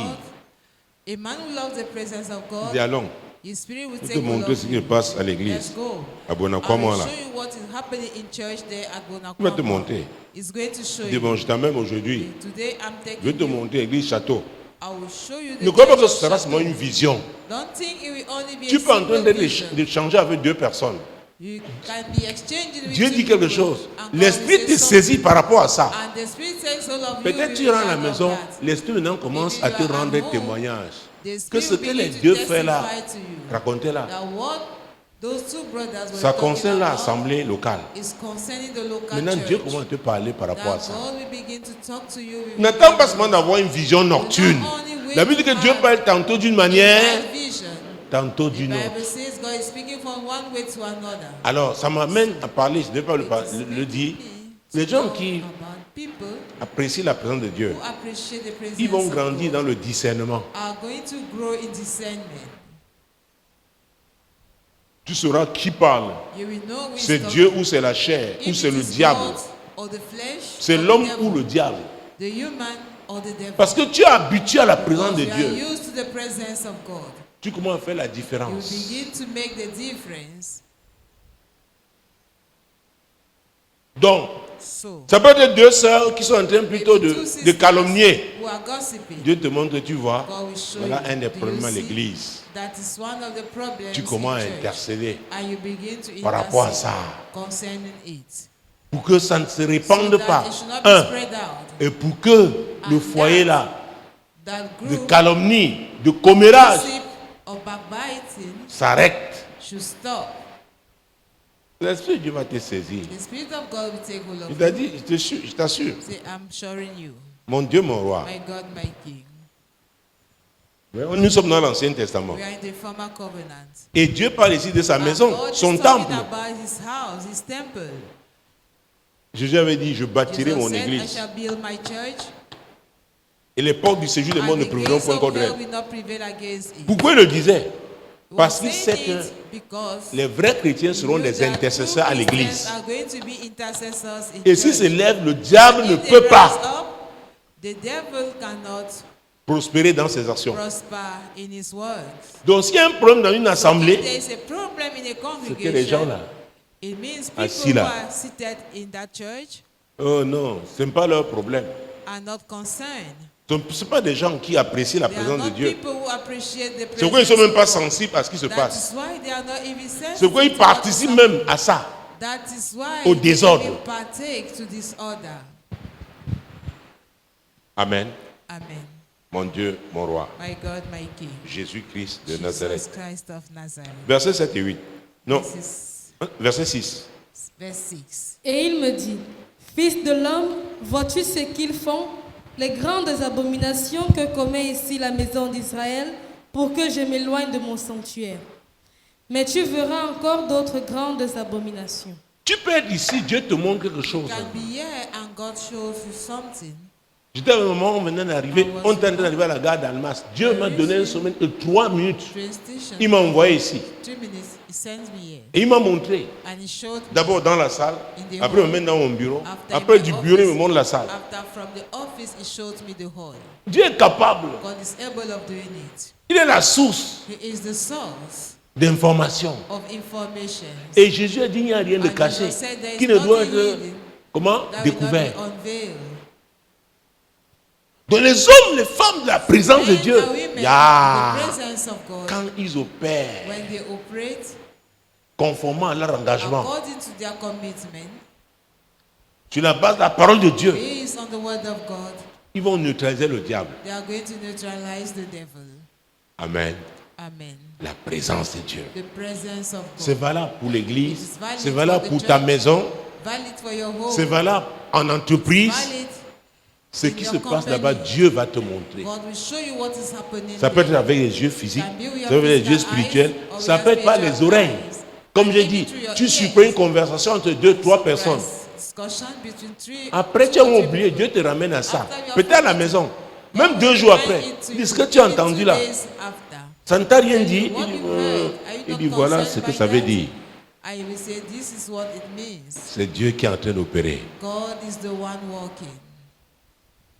A man who loves the presence of God, Dis allons. His spirit will Je vais take te hold montrer of ce qui you. se passe à Let's l'église. go. À I Bonakwamo, will là. show you what is happening in church there at Je vais te Bonakwamo. montrer. It's going to show Je dis, bon, you. je t'amène aujourd'hui. Today I'm Je vais taking te you. montrer l'église château. I will show you the Ne crois pas church que of ce sera Chateau. seulement une vision. Don't think it will only be Tu a peux en train single vision. d'échanger avec deux personnes. You can be exchanging with Dieu two dit quelque people, chose. and God L'esprit will te say saisit something. par rapport à ça. And the spirit takes hold of you Peut-être with tu rentres à la regard of maison, that. l'esprit maintenant commence à te Maybe you are rendre at home. témoignage. The Que spirit ce que begin les to deux frères là, testify to you racontez-là, that what those two brothers were ça talking concerne about l'assemblée locale. is concerning the local Maintenant, Dieu church. commence à te parler par rapport à That ça. God will begin to talk to you with N'attends pas regard seulement of d'avoir une vision nocturne. La Bible dit que Dieu parle tantôt d'une manière, that vision. tantôt The d'une autre. Bible says God is speaking from one way to another. Alors, ça m'amène à parler, je ne vais pas le dire. Les gens qui About people apprécient la présence de Dieu, who appreciate the presence ils vont of grandir God dans le discernement. are going to grow in discernment. Tu sauras qui parle. You will know which C'est talking. Dieu ou c'est la chair ou If c'est it le is diable. God or the flesh C'est or the l'homme devil, ou le diable. the human or the devil. Parce que tu es habitué à la présence Because de you are Dieu. used to the presence of God. Tu commences à faire la You différence. begin to make the difference. Donc, So, ça peut être deux sœurs qui sont en train plutôt maybe two de sisters calomnier. who are gossiping. Dieu te montre, tu vois, God will show voilà you. un des Do you problèmes à see? l'église. That is one of the problems Tu in commences à church. intercéder And you begin to par rapport à intercede ça. concerning it. Pour que ça ne se So répande that pas. it should not be Un. spread out. Et pour que le And foyer that- là, That de group calomnie, de commérage, gossip or backbiting s'arrête. should stop. L'Esprit de Dieu va te saisir. The Spirit of God will take hold Il of t'a you. dit, je t'assure, Say, I'm assuring you, mon Dieu, mon roi. my God, my King. Nous sommes dans l'Ancien Testament. We are in the former covenant. Et Dieu parle ici de sa And maison, God is son talking temple. about his house, his temple. Jésus avait dit, je bâtirai Jesus mon said, I église. shall build my church, Et les portes du séjour des morts and ne the prévaudront gates point of contre hell elle. will not prevail against it. Pourquoi il le disait? He Parce was qu'il sait saying que it because les vrais chrétiens seront he des knew that intercesseurs à true l'église. Christians are going to be intercessors in Et s'il church. se lève, le diable ne If they peut rise pas up, the devil cannot prospérer dans ses actions. prosper in his works. Donc s'il y a un problème dans une If there assemblée, is a problem in a c'est que les gens congregation, là, it means assis people who là. are seated in that church oh non, ce n'est pas leur problème. are not concerned. Ce ne sont pas des gens qui apprécient la They are présence de not Dieu. people who appreciate the C'est pourquoi ils ne sont presence même pas of God. sensibles à ce qui se That passe. is why they are not even C'est pourquoi ils sensitive to what is participent happening. même à ça. That is why au they désordre. even partake to disorder. Amen. Amen. Mon Dieu, mon roi. My God, my King. Jésus-Christ de Jesus Nazareth. Christ of Nazareth. Versets 7 et 8. Non, This verset 6. is verse 6. Et il me dit, Fils de l'homme, vois-tu ce qu'ils font, les grandes abominations que commet ici la maison d'Israël, pour que je m'éloigne de mon sanctuaire. Mais tu verras encore d'autres grandes abominations. Tu peux être ici, Dieu te montre quelque chose. Can be here and God shows you something. J'étais à un moment, on venait d'arriver, on était en train d'arriver à la gare d'Almas. Dieu m'a donné un sommeil de 3 minutes. Train station. Il m'a envoyé ici. 2 minutes. He sends me here. Et il m'a montré. And he showed me. D'abord dans la salle, après il me met dans mon bureau. After Après in du my bureau, il me office, montre la salle. After from the office, he showed me the hall. Dieu est capable. God is able of doing it. Il est la source He is the source d'information. of information. Et Jésus a dit il n'y a rien de And caché Jesus said there is qui ne doit nothing être hidden comment that will not découvert. be unveiled. Donc les hommes, les femmes de la présence de Men Dieu, and women, ya, the presence of God, quand ils opèrent when they operate conformément à leur engagement according to their commitment, sur la base de la parole de Dieu, based on the word of God, ils vont neutraliser le diable. they are going to neutralize the devil. Amen. Amen. La présence de Dieu. The presence of C'est God. valable pour l'église, It is valid c'est valable for pour the ta church. maison, Valid for your home. c'est valable en entreprise. Valid. Ce in qui your se passe company. là-bas, Dieu va te montrer. God will show you what is happening. Ça peut être there. avec les yeux physiques, Can be with ça peut être avec les yeux physical eyes, spirituels, or ça with peut être par spiritual les oreilles. eyes. Comme And j'ai maybe dit, through your tu ears. supprimes une conversation entre 2-3 personnes. Discussion between three- Après, two tu as or three oublié, people. Dieu te ramène à ça. After you have Peut-être à la forgotten, maison, God même will 2 jours remind après. it to Il dit, you. ce que tu as Maybe entendu 2 là, days after. ça ne t'a rien Tell dit. you what you heard. Are you Il not dit, voilà concerned ce que by ça veut that? dire. I will say, this is what it means. C'est Dieu qui est en train d'opérer. God is the one walking.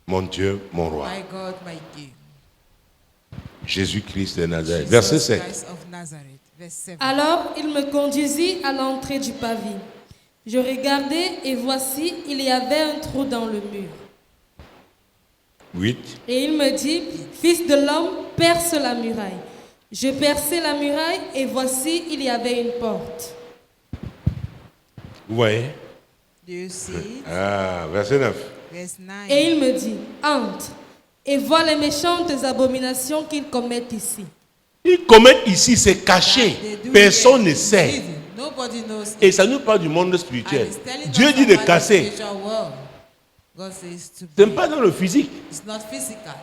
Mon Dieu, mon roi. My God, my King. Jésus-Christ de Nazareth. Verset Jesus 7. Christ of Nazareth. Verse 7. Alors il me conduisit à l'entrée du pavillon. Je regardai et voici, il y avait un trou dans le mur. 8. Et il me dit, fils de l'homme, perce la muraille. Je perçai la muraille et voici, il y avait une porte. Vous voyez? Do you see it? Ah, verset 9. Verse 9. Et il me dit, entre et vois les méchantes abominations qu'ils commettent ici. Ils commettent ici, c'est caché. They do Personne it ne sait. hidden. Nobody knows Et it. ça nous parle du monde And spirituel. it's telling Dieu us dit de about the casser. spiritual world. God says to Ce n'est break. pas dans le physique. It's not physical.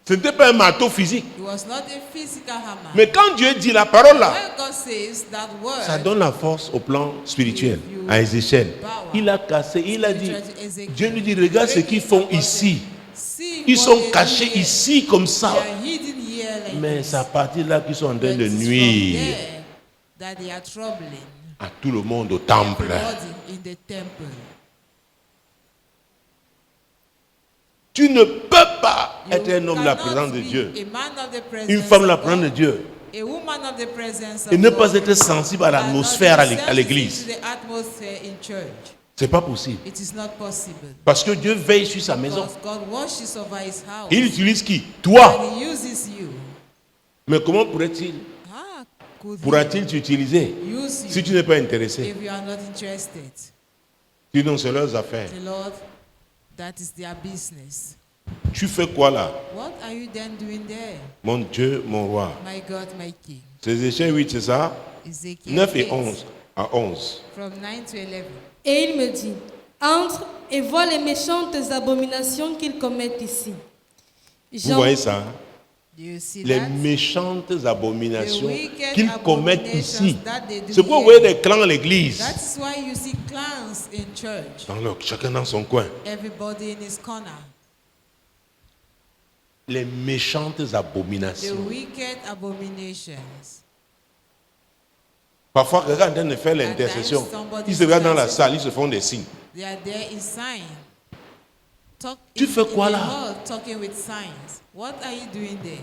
Ce n'était pas un marteau physique. It was not a physical hammer. Mais quand Dieu dit la parole là, When God says that word, ça donne la force au plan spirituel, à Ézéchiel. Il a cassé, il a dit, Dieu lui dit, regarde ce qu'ils font ici. see Ils what sont they do cachés here. ici comme They ça. are hidden here like Mais this. c'est à partir de là qu'ils sont en train But de it's from nuire there that they are troubling à tout le monde au temple. everybody in the temple. Tu ne peux pas You être un homme de la cannot présence de be Dieu, a man of the presence une femme de la of présence de God, Dieu, a woman of the presence of et ne God, pas être sensible à and not l'atmosphère be à sensitive l'église. to the atmosphere in church. C'est pas possible. It is not possible. Parce que Dieu veille sur sa maison. Because God watches over his house. Il utilise qui? Toi. And he uses you. Mais comment pourrait-il Could pourra-t-il t'utiliser he use you si tu n'es pas intéressé? if you are not interested? Tu non, c'est leurs affaires. The Lord, that is their business. Tu fais quoi là? What are you then doing there? Mon Dieu, mon roi. My God, my King. C'est Ézéchiel 8, c'est ça? Ezekiel 9 et 8, 11. À 11. From 9 to 11. Et il me dit, entre et vois les méchantes abominations qu'ils commettent ici. Vous voyez ça? Do you see Les that? méchantes abominations The wicked qu'ils commettent abominations ici. that they do C'est pourquoi vous here. voyez des clans à l'église. That's why you see clans in church. Chacun dans son coin. Everybody in his corner. Les méchantes The abominations. wicked abominations. Parfois, quelqu'un est en train de faire l'intercession. Ils se regardent dans la salle, ils se font des signes. They are there in sign. Tu fais quoi in the là? hall, talking with signs. What are you doing there?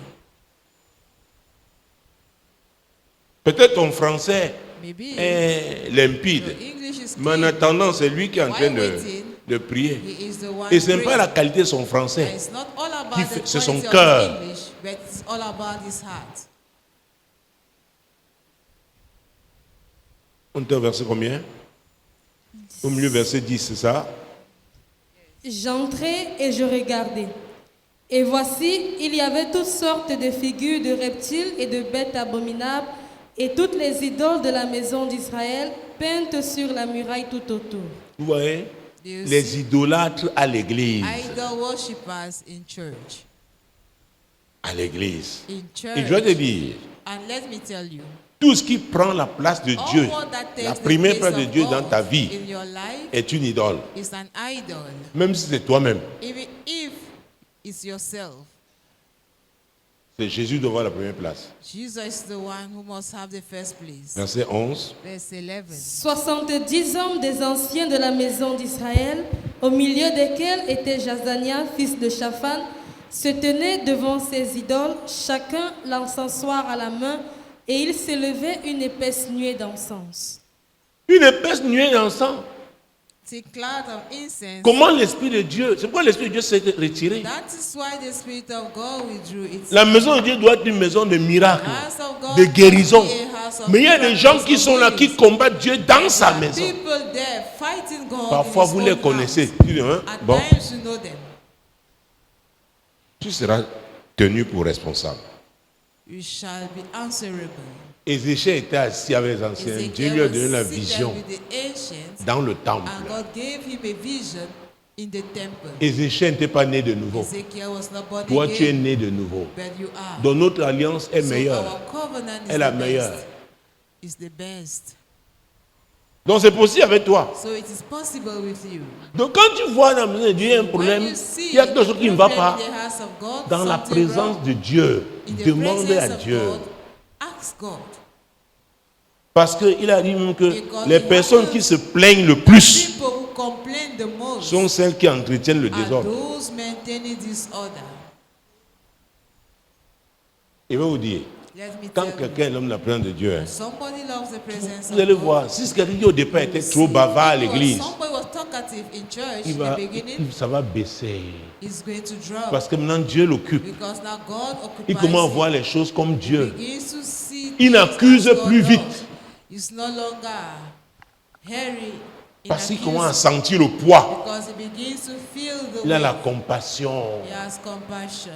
Peut-être ton français Maybe est limpide. your English is Mais en clear. attendant, c'est lui qui est en train While waiting, de prier. He is the one Et ce n'est pas praying. la qualité de son And français. it's not all about Qui the fait- c'est son quality of cœur. his English, but it's all about his heart. On était au verset combien? Au milieu, verset 10, c'est ça? J'entrai et je regardai. Et voici, il y avait toutes sortes de figures de reptiles et de bêtes abominables, et toutes les idoles de la maison d'Israël peintes sur la muraille tout autour. Vous voyez? Do you Les see? idolâtres à l'église. Idol worshippers in church. À l'église. In church. Et je dois te dire, And let me tell you, tout ce qui prend la place de Dieu, all what that takes la the première place place de of Dieu God dans ta vie, in your life est une idole. is an idol. Même si c'est toi-même. Even if it's yourself. C'est Jésus devant la première place. Jesus is the one who must have the first place. Verset 11. Verse 11. 70 hommes des anciens de la maison d'Israël, au milieu desquels était Jazania, fils de Shaphan, se tenaient devant ces idoles, chacun l'encensoir à la main, et il s'élevait une épaisse nuée d'encens. Une épaisse nuée d'encens. It's a cloud of incense. Comment l'Esprit de Dieu, c'est pourquoi l'Esprit de Dieu s'est retiré. That is why the Spirit of God withdrew its La maison de Dieu doit être une maison de miracles, house of God de guérison. must be a house of Mais il y a des gens miracles, qui sont là, of qui healings. combattent Dieu dans sa There are maison. people there fighting God Parfois, in his vous les own connaissez. house. Tu dis, hein, At bon, times you know them. tu seras tenu pour responsable. You shall be answerable. Ézéchiel était assis avec les anciens. Dieu lui a donné la was seated vision with the ancients, dans le temple. and God gave him a vision in the temple. Ézéchiel n'était pas né de nouveau. Ezekiel was not born Toi, tu es again, né de nouveau. but you are. Donc notre alliance est So meilleure. our covenant is Est la the meilleure. best. Is the best. Donc c'est possible avec toi. So it is possible with you. Donc quand tu vois dans la maison de Dieu il y a un problème, When you see il y a quelque chose qui ne va problem pas, in the house of God, dans la something présence wrong, de Dieu, in the demandez à presence of Dieu. God, ask God. Parce qu'il a dit même que Because les he personnes happens qui se plaignent le plus People who complain the most sont celles qui entretiennent le are désordre. those maintaining disorder. Il va vous dire, Let me quand tell you, quelqu'un est l'homme de la présence de Dieu, hein, somebody loves the presence vous allez of God. voir, si quelqu'un qui au départ était trop bavard à l'église, Somebody was talkative in church in the beginning, ça va baisser. is going to drop. Parce que maintenant Dieu l'occupe. Because now God occupies Il commence à him. voir les choses comme Dieu. Begins to see Il things n'accuse as God plus does. vite. It's no longer hairy in Parce qu'il accusing, commence à sentir le poids. because he begins to feel the Il a la weight. compassion. He has compassion.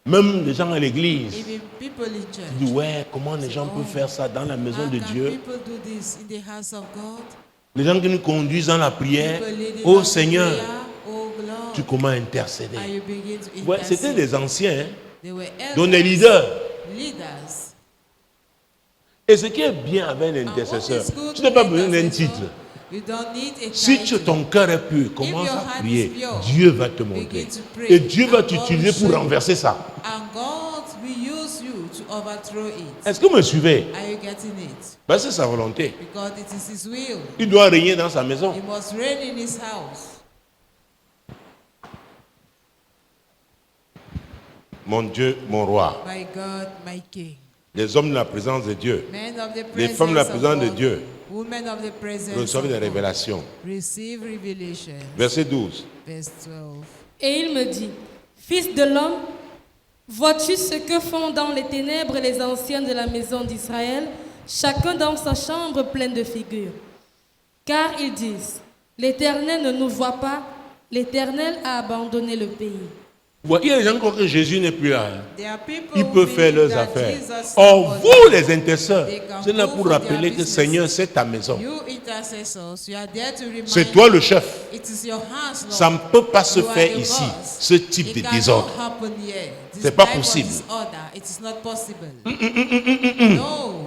Même les gens à l'église Even people in disent, church. ouais, comment les gens peuvent faire ça dans la maison How de can Dieu? people do this in the house of God? Les gens qui nous conduisent dans la prière, People leading oh us in Seigneur, prayer, oh Lord, tu commences à intercéder. and you begin to Ouais, c'était intercede. des anciens, hein, They were donc des elders, leaders. leaders. Et ce qui est bien avec un And what intercesseur, is good tu n'as pas with besoin d'un intercessor, titre. you don't need a Si title. ton cœur est pur, commence your à heart prier, is pure, Dieu va te montrer. begin to pray, Et Dieu va and God t'utiliser will pour show you. renverser ça. And God will use you to overthrow it. Est-ce que vous me suivez? Are you getting it? Ben, c'est sa volonté. Because it is His will. Il doit régner dans sa maison. He must reign in His house. Mon Dieu, mon roi. My God, my King. Les hommes de la présence de Dieu Men of the Les presence femmes de la of présence de God, Dieu women of the presence reçoivent of des God, révélations. receive revelation. Verset 12. Verse 12. Et il me dit, Fils de l'homme, vois-tu ce que font dans les ténèbres les anciens de la maison d'Israël, chacun dans sa chambre pleine de figures? Car ils disent, l'Éternel ne nous voit pas, l'Éternel a abandonné le pays. Ouais, il y a des gens qui croient que Jésus n'est plus là. Hein. There are people Il who peut faire believe leurs that affaires. Jesus Or, was vous, les intercesseurs, They can c'est là go pour for their rappeler que business. Seigneur, c'est ta maison. You intercessors, you are there to remind C'est toi le chef. it is your house, Lord. Ça ne peut pas se You are faire the ici, boss. ce type It de cannot désordre. happen here. This C'est pas type of possible. disorder, it is not possible. No.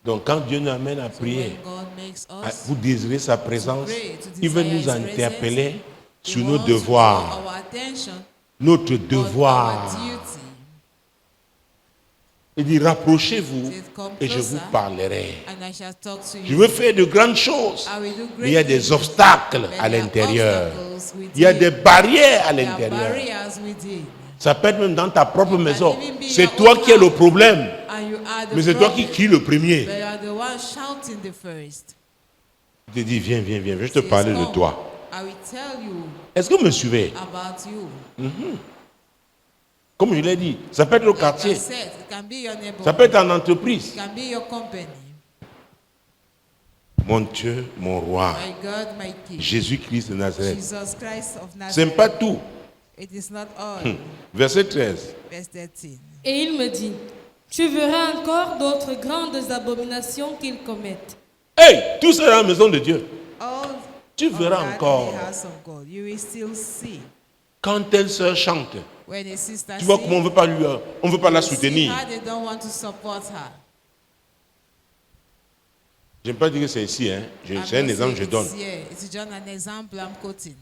Donc, quand Dieu nous amène à So prier, when God makes à us vous désirer sa présence, pray, to il veut desire nous His interpeller presence, sur He nos wants to devoirs. draw our attention Notre on devoir. our duty. Il dit, rapprochez-vous Says, come et je vous closer, parlerai. and I shall talk to Je you. veux faire de grandes choses. I will do Mais il y a great des things, obstacles but à there are l'intérieur. obstacles within. Il y a des barrières à There are l'intérieur. barriers within. Ça peut être même dans ta propre maison. even be C'est your toi own qui es le house. problème. And you are the Mais c'est toi qui problem. crie le premier. But you are the one shouting the first. Je te dis, viens, viens, viens. Je vais te Says, parler de "Come, toi. I will tell you Est-ce que vous me suivez? about you. Comme je l'ai dit, ça peut être au Like I quartier. said, it can be your neighbor. Ça peut être en entreprise. It can be your company. Mon Dieu, mon roi. My God, my King. Jésus-Christ de Nazareth. Jesus Christ of Ce n'est Nazareth. pas tout. It is not all. Verset 13. Verse 13. Et il me dit, tu verras encore d'autres grandes abominations qu'ils commettent. Hey, tout ça dans la maison de Dieu. All Tu of verras that in encore. the house of God. You will still see. Quand telle sœur chante, When a sister tu vois sings, comment on veut pas la you see soutenir. how they don't want to support her. Je n'aime pas dire que c'est ici, hein. I'm C'est un not exemple que je saying donne. it's here. It's just an example I'm quoting.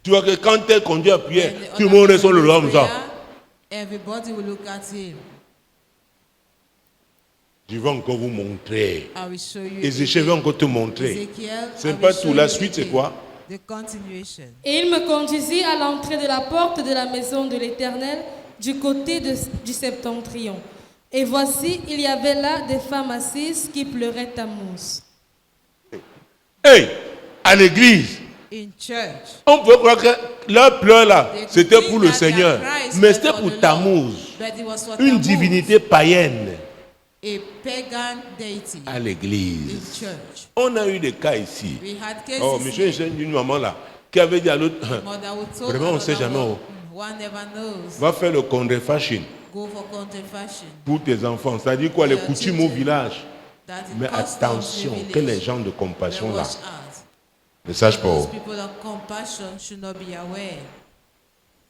Tu vois que quand elle conduit à prière, When the tout le other monde reste sur le person comme is ça. prayer, everybody will look at him. Je vais encore vous montrer. I will show you. Ézéchiel va encore te montrer. Ezekiel, C'est I will pas show tout. La you suite, c'est again. quoi? The continuation. Et il me conduisit à l'entrée de la porte de la maison de l'Éternel du côté du septentrion. Et voici, il y avait là des femmes assises qui pleuraient à mousse. Hey, à l'église, In church, on peut croire que leur pleur là, they c'était think pour le that their Seigneur. cries Mais were c'était for pour the Lord, Tammuz, but it was for une Tammuz, divinité païenne a pagan deity à in l'église. church. On a eu des cas ici. We had cases Oh, monsieur, here. j'ai une maman là qui avait dit à l'autre, Mother would tell vraiment on ne sait another jamais. one, Oh, one never knows. va faire le congrefashion Go for contemplation. pour tes enfants. C'est-à-dire quoi, les For your coutumes au children. village. That it Mais customs attention, the que les village. gens de But compassion là watch out. ne sachent pas. Those Oh, people of compassion should not be aware.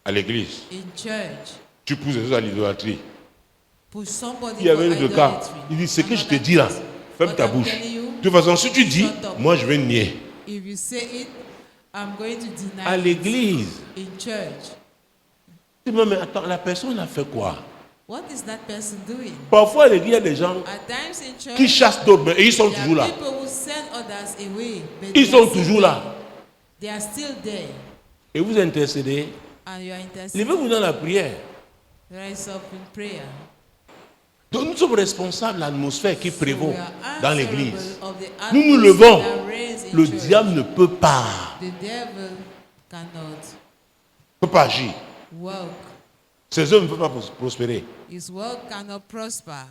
à l'église, In church, tu pousses les autres à l'idolâtrie. push somebody Il y avait for un de cas. idolatry. Il dit, ce que je te Another dis là, case. ferme What ta I'm bouche. telling you, De toute façon, si tu dis, shut up. moi je vais nier. If you say it, I'm going to deny À it. l'église, In church, tu dis, mais attends, la personne a fait quoi? What is that person doing? Parfois, il y a des gens At times in church, qui chassent d'autres, mais ils sont there toujours are là. people who send others away, but Ils they sont are still toujours là. there. They are still there, Et vous intercédez. and you are interceding. Levez-vous dans la prière. Rise up in prayer. Donc, nous sommes responsables de l'atmosphère qui prévaut We are dans answerable l'église. of the Nous nous atmosphere levons. that reigns in Le church. diable ne peut pas The devil cannot agir. work. Ses œuvres ne peuvent pas prospérer. His work cannot prosper.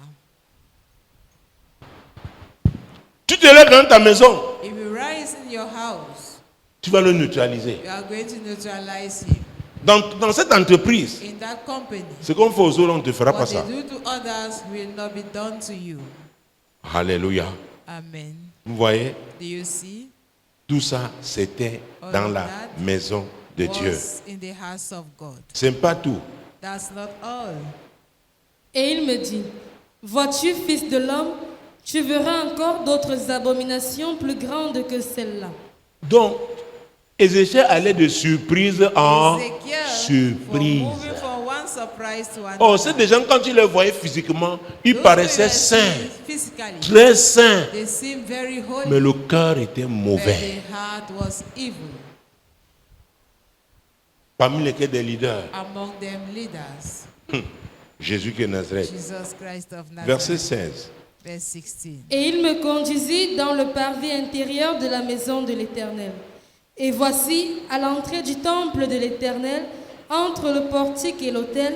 Tu te lèves dans ta maison, If you rise in your house, tu vas le neutraliser. you are going to neutralize him. Dans cette entreprise, In that company, ce qu'on fait aux autres, on ne te fera pas what ça. they do to others will not be done to you. Alléluia. Amen. Vous voyez, Do you see? tout ça, c'était dans la maison de Dieu. Was in the house of God. Ce n'est pas tout. That's not all. Et il me dit, vois-tu, fils de l'homme, tu verras encore d'autres abominations plus grandes que celles-là. Donc, Ézéchiel allait de surprise en Ezekiel, surprise. for moving from one surprise to another. Oh, c'est des gens, quand tu les voyais physiquement, ils Those paraissaient who were saints, seen physically, très saints. they seem very holy, Mais le cœur était but mauvais. their heart was evil. Parmi lesquels des leaders, Among them leaders, Jésus qui est Nazareth. Jesus Christ of Verset Nazareth. 16. Verse 16. Et il me conduisit dans le parvis intérieur de la maison de l'Éternel. Et voici, à l'entrée du temple de l'Éternel, entre le portique et l'autel,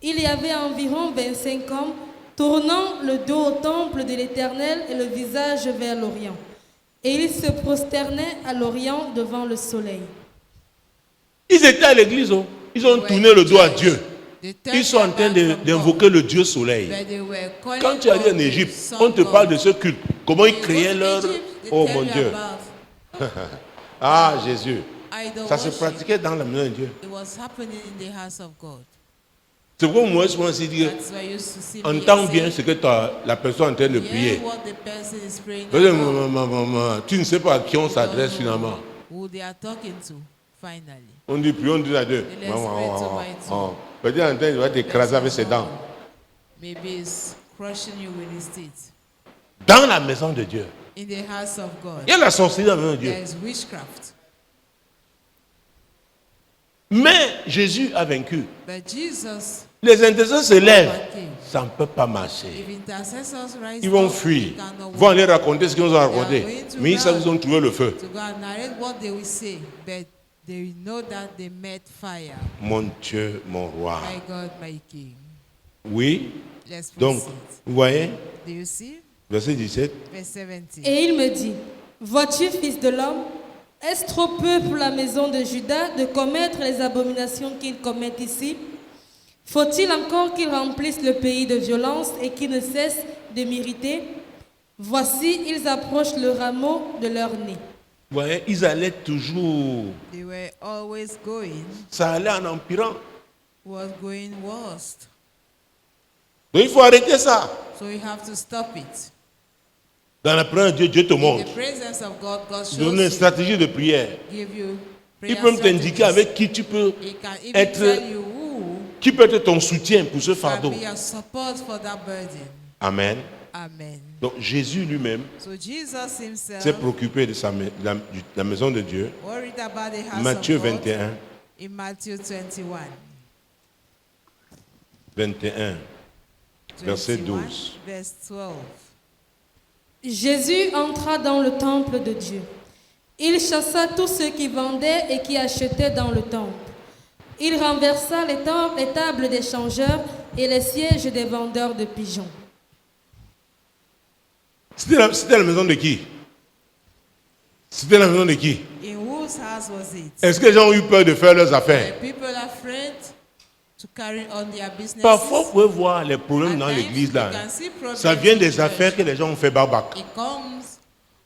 il y avait environ 25 hommes, tournant le dos au temple de l'Éternel et le visage vers l'Orient. Et ils se prosternaient à l'Orient devant le soleil. Ils étaient à l'église, oh. Ils ont tourné le dos à Dieu. Ils sont en train d'invoquer le Dieu soleil. Quand tu arrives en Égypte, on te parle de ce culte. Comment ils créaient leur... Oh mon Dieu. Ah Jésus. Ça se pratiquait dans la maison de Dieu. It was happening in the house of God. C'est pourquoi moi, souvent, je dis, That's why you used to see me entends say, bien ce que la personne est en train de prier. hear what the person is praying Parce que, tu ne sais pas à qui on s'adresse finalement. who they are talking to, finally. On dit, puis on dit à Dieu. Let's pray to my two. Peut-être en train de t'écraser avec ses dents. Maybe it's crushing you with his teeth. Dans la maison de Dieu. In the house of God, Il y a la sorcellerie dans la maison de Dieu. there is witchcraft. Mais Jésus a vaincu. But Jesus, Les intercesseurs se lèvent. Ça ne peut pas marcher. if intercessors rise Ils vont up, fuir. they cannot Ils vont walk. aller raconter ce qu'ils nous ont raconté. Mais ils savent qu'ils ont trouvé le feu. To go and narrate what they will say, but they know that they met fire. Mon Dieu, mon roi. My God, my King. Oui. Let's Donc, proceed. vous voyez, Do you see? verset 17. Verse 17. Et il me dit, vois-tu, fils de l'homme, est-ce trop peu pour la maison de Juda de commettre les abominations qu'ils commettent ici? Faut-il encore qu'ils remplissent le pays de violence et qu'ils ne cessent de m'irriter? Voici, ils approchent le rameau de leur nez. Vous voyez, ils allaient toujours. They were always going, Ça allait en empirant. was going worst. Donc il faut arrêter ça. So you have to stop it. Dans la présence de Dieu, Dieu te In montre. the presence of God, God Donne une shows you, stratégie de prière. give you Il prayer peut même t'indiquer strategies. avec qui tu peux He can even être, tell you who qui peut être ton soutien pour ce can fardeau. be your support for that burden. Amen. Amen. Donc Jésus lui-même So Jesus himself s'est préoccupé de la maison de Dieu. worried about the house Matthieu of God 21, in Matthew 21. 21, verset 21, 12. Verse 12. Jésus entra dans le temple de Dieu. Il chassa tous ceux qui vendaient et qui achetaient dans le temple. Il renversa les tables des changeurs et les sièges des vendeurs de pigeons. C'était la maison de qui? C'était la maison de qui? In whose house was it? Est-ce que les gens ont eu peur de faire leurs affaires? Were people afraid to carry on their businesses? Parfois, vous pouvez voir les problèmes At dans times, l'église là. you can see problems Ça vient in des church. affaires que les gens ont fait barbac. It comes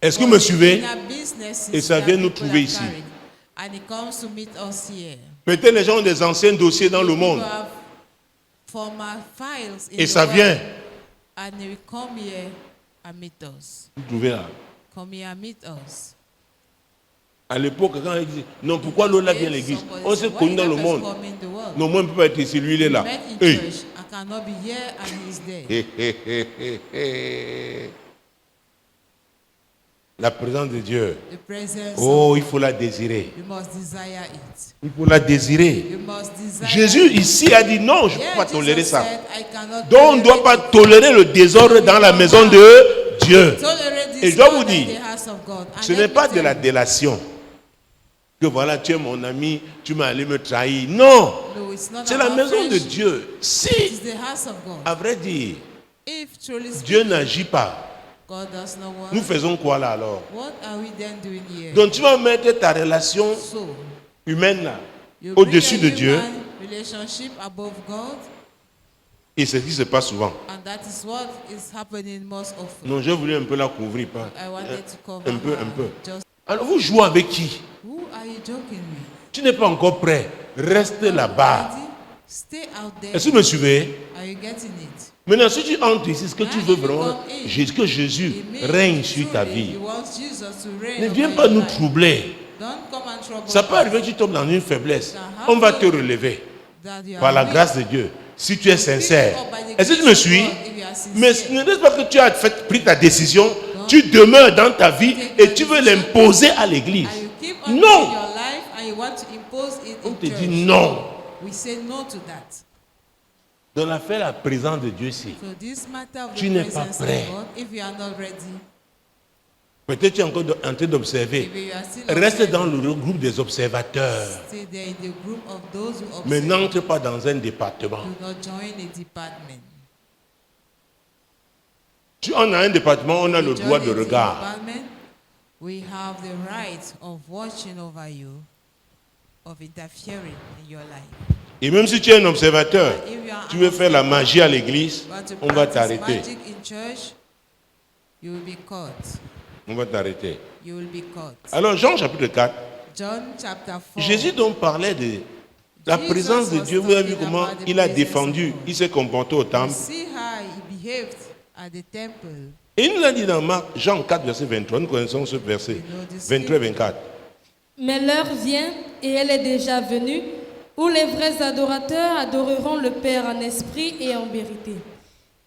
Est-ce que vous me from suivez? inner businesses Et ça that vient nous people trouver have ici. carried. And it comes to meet us here. Peut-être les gens ont des anciens dossiers dans le People monde. have former files in Et the ça world, vient. and they will come here and meet us. Vous trouvez là. Come here and meet us. À l'époque, quand ils disent, non, pourquoi l'autre là vient à l'église? On s'est connu dans le monde. Non, moi, je ne peux pas être ici, lui, il est là. We met in Hey, church. I cannot be here and he is there. La présence de Dieu. The presence Oh, of il faut la désirer. you must desire it. Il faut la désirer. You must desire Jésus it. ici a dit non, je ne peux Yeah, pas tolérer Jesus ça. said, I cannot Donc on ne doit pas tolérer le désordre dans la maison de Dieu. tolerate Et this je dois God vous in dire, the house of God. And ce let n'est me pas de tell la you, délation. Que voilà, tu es mon ami, tu m'as allé me trahir. Non, no, it's not c'est la about maison de friendship. Dieu. Si, It's the house of God. à vrai dire, If truly Dieu speaking, n'agit pas, God does not work, nous faisons quoi là alors? what are we then doing here? Donc tu vas mettre ta relation So, humaine là, you au-dessus bring de a Dieu, human relationship above God, et c'est ce qui se passe souvent. and that is what is happening most often. Non, j'ai voulu un peu la couvrir, pas I wanted to cover un peu, her. un peu. Just, Alors vous jouez avec qui? who are you joking with? Tu n'es pas encore prêt. Reste là-bas. Ready? Stay out there. Est-ce que vous me suivez? Are you getting it? Maintenant, si tu entres ici, est-ce que tu Now, veux if you vraiment come in, que Jésus it means règne sur ta truly vie? you want Jesus to reign Ne over viens your pas nous life. troubler. Don't come and trouble Ça peut us. arriver que tu tombes dans une faiblesse. Now, On va te relever that you are par la weak. grâce de Dieu. Si tu es sincère. Pick up by the Est-ce que tu grace me of suis? God if you are sincere. Mais ce n'est pas que tu as pris ta décision, tu demeures dans ta vie et tu veux l'imposer à l'église. And you keep on living Non! your life and you want to impose it On in te church. dit non. We say no to that. Dans l'affaire, la présence de Dieu ici. So this matter of Tu the n'es pas presence prêt. of God, if you are not ready, Peut-être tu es encore en train d'observer. if you are still Reste observing, dans le groupe des observateurs. stay there in the group of those who observe. Mais n'entre pas dans un département. Do not join a department. Si on a un département, on a le You droit join de a regard. department, we have the right of watching over you, of interfering in your life. Et même si tu es un observateur, If you are tu an veux faire la observer, magie à l'église, want to on va practice t'arrêter. magic in church, you will be caught. On va t'arrêter. You will be caught. Alors Jean chapitre 4, John chapter 4. Jésus donc parlait de la Jesus présence de was Dieu. Vous avez vu talking comment about the il a presence défendu, of God. il s'est comporté au You temple. see how he behaved at the temple. Et il nous a dit dans Marc, Jean 4, verset 23, nous connaissons ce verset, 23-24. Mais l'heure vient, et elle est déjà venue, où les vrais adorateurs adoreront le Père en esprit et en vérité.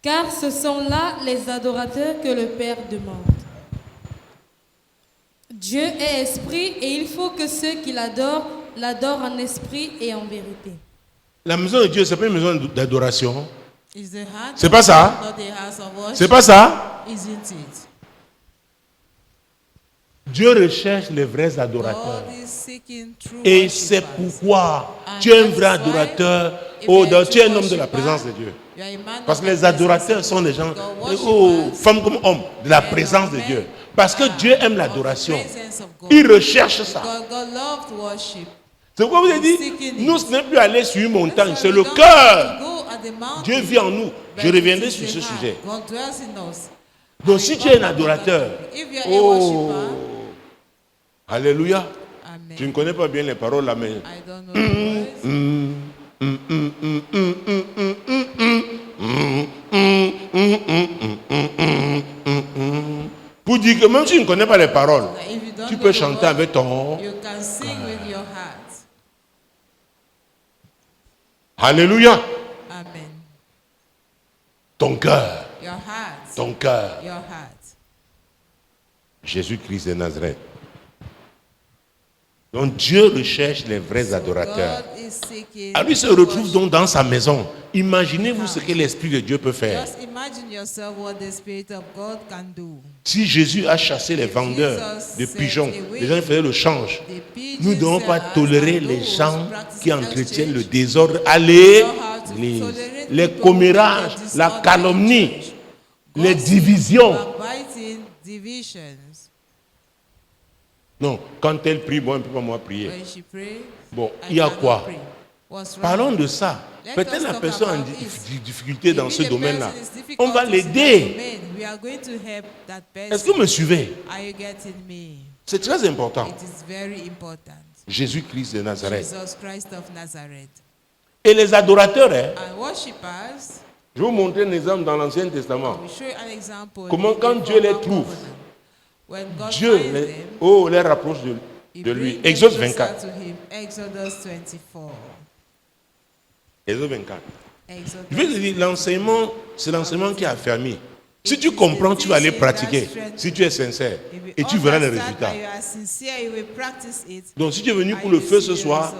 Car ce sont là les adorateurs que le Père demande. Dieu est esprit et il faut que ceux qui l'adorent l'adorent en esprit et en vérité. La maison de Dieu, ce n'est pas une maison d'adoration. Is the heart C'est of pas ça. God not the house of worship? C'est pas ça. Isn't it? Dieu recherche les vrais adorateurs. God is seeking true Et c'est worshipers. pourquoi And tu es un that's vrai why, adorateur. if Oh, you're a tu es true un homme de la worshipper, présence de Dieu. you are a man Parce of que the les presence adorateurs of sont des God. gens, God oh, worshippers, femmes comme hommes, de la men présence or de men, Dieu. Parce que are Dieu aime of the l'adoration. presence of God. Il recherche ça. God loved worship. C'est pourquoi vous avez dit, Seeking it. nous, ce n'est plus aller sur une montagne, That's c'est why le we don't cœur. go at the mountain, Dieu vit en nous. but Je reviendrai it is sur the ce heart. sujet. God dwells in us. Donc And si we tu es un come back to adorateur, that topic. If you are a oh, worshipper, alléluia. amen. Tu ne connais pas bien les paroles là, mais I don't know the words. pour dire que même si tu ne connais pas les paroles, That if you don't tu know peux the chanter words, avec ton... you can sing with your heart. Alléluia. Amen. Ton cœur, Your heart. ton cœur. Your heart. Jésus-Christ de Nazareth. Donc Dieu recherche les vrais adorateurs. God is seeking À lui se true retrouve worship. donc dans sa maison. Imaginez-vous ce que l'Esprit de Dieu peut faire. Just imagine yourself what the Spirit of God can do. Si Jésus a chassé les vendeurs de pigeons, les gens faisaient le change. The pigeons Nous ne devons pas sellers tolérer and les those gens practicing qui entretiennent le exchange. désordre à l'église. tolerate Les people commérages, who make la disorder calomnie, in church. les Gossip, divisions. backbiting, divisions. Non, quand elle prie, moi, on ne peut pas moi prier. When she pray, Bon, I il y a cannot quoi? pray. What's wrong? Parlons de ça. Let Peut-être us la talk personne a about une it. difficulté dans Maybe ce the domaine-là. person is difficult On va in l'aider. that domain. We are going to help that person. Est-ce que vous me suivez? Are you getting me? C'est très important. It is very important. Jésus-Christ de Nazareth. Jesus Christ of Nazareth. Et les adorateurs, hein, And worshippers, je vais vous montrer un exemple dans l'Ancien Testament. we show you an example. Comment in the quand Dieu les former trouve, covenant. When God Dieu finds les, them, les rapproche he de lui. brings them Exode closer 24. to him. Exodus 24. Exode 24. Je vais te dire, l'enseignement, c'est l'enseignement qui a fermé. Si tu comprends, tu vas aller pratiquer. Si tu es sincère. Et tu verras les résultats. Donc si tu es venu pour le feu ce soir,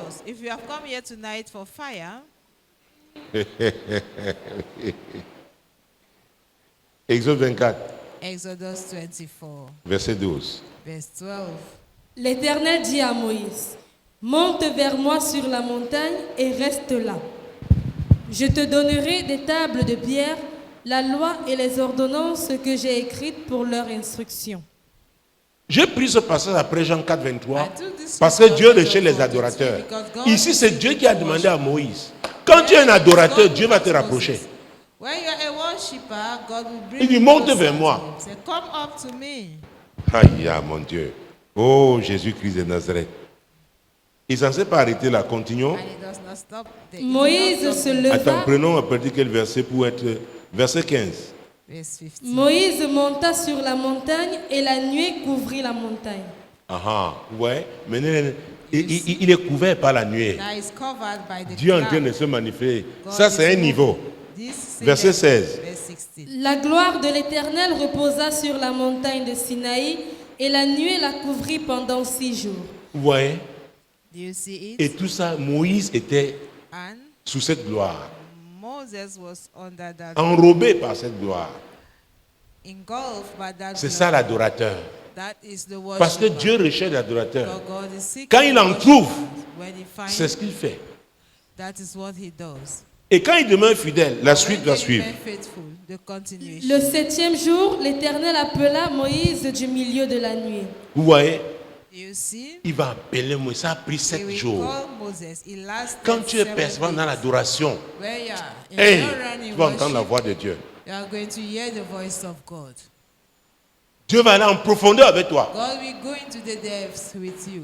Exode 24, Exodus 24, verset 12. verse 12. L'Éternel dit à Moïse, monte vers moi sur la montagne et reste là. Je te donnerai des tables de pierre, la loi et les ordonnances que j'ai écrites pour leur instruction. J'ai pris ce passage après Jean 4, 23 parce que Dieu recherche les adorateurs. Ici, c'est Dieu qui a demandé à Moïse. Quand tu es un adorateur, Dieu va te rapprocher. Il dit, monte vers moi. Come up to me. Aïe, mon Dieu. Oh, Jésus-Christ de Nazareth. Il ne s'est pas arrêté là. Continuons. And it does not stop there. Moïse se Attends, leva. prenons à partir de quel verset pour être... Verset 15. Verse 15. Moïse monta sur la montagne et la nuée couvrit la montagne. Ouais. Maintenant, il est couvert par la nuée. Now it's covered by the Dieu est en train de cloud. se manifester. Ça, c'est un niveau. This Verset 16. Verse 16. La gloire de l'Éternel reposa sur la montagne de Sinaï et la nuée la couvrit pendant 6 jours. Vous voyez? Do you see it? Et tout ça, Moïse était And sous cette gloire. Moses was under that, Enrobé par cette gloire. engulfed by that. C'est glory. ça l'adorateur. That is the Parce que worshiper. Dieu recherche l'adorateur. For God is seeking Quand il en worshippers. trouve, When he finds, c'est ce qu'il fait. that is what he does. Et quand il demeure fidèle, la suite When va they suivre. remain faithful, the continuation. Le 7e jour, l'Éternel appela Moïse du milieu de la nuée. Vous voyez? Do you see? Il va appeler Moïse. Ça a pris He 7 will jours. call Moses. He lasted Quand tu es 7 persévérant dans days. l'adoration, Where you are in hey, your running tu vas entendre la worship, voix de Dieu. you are going to hear the voice of God. Dieu va aller en profondeur avec toi. God will go into the depths with you.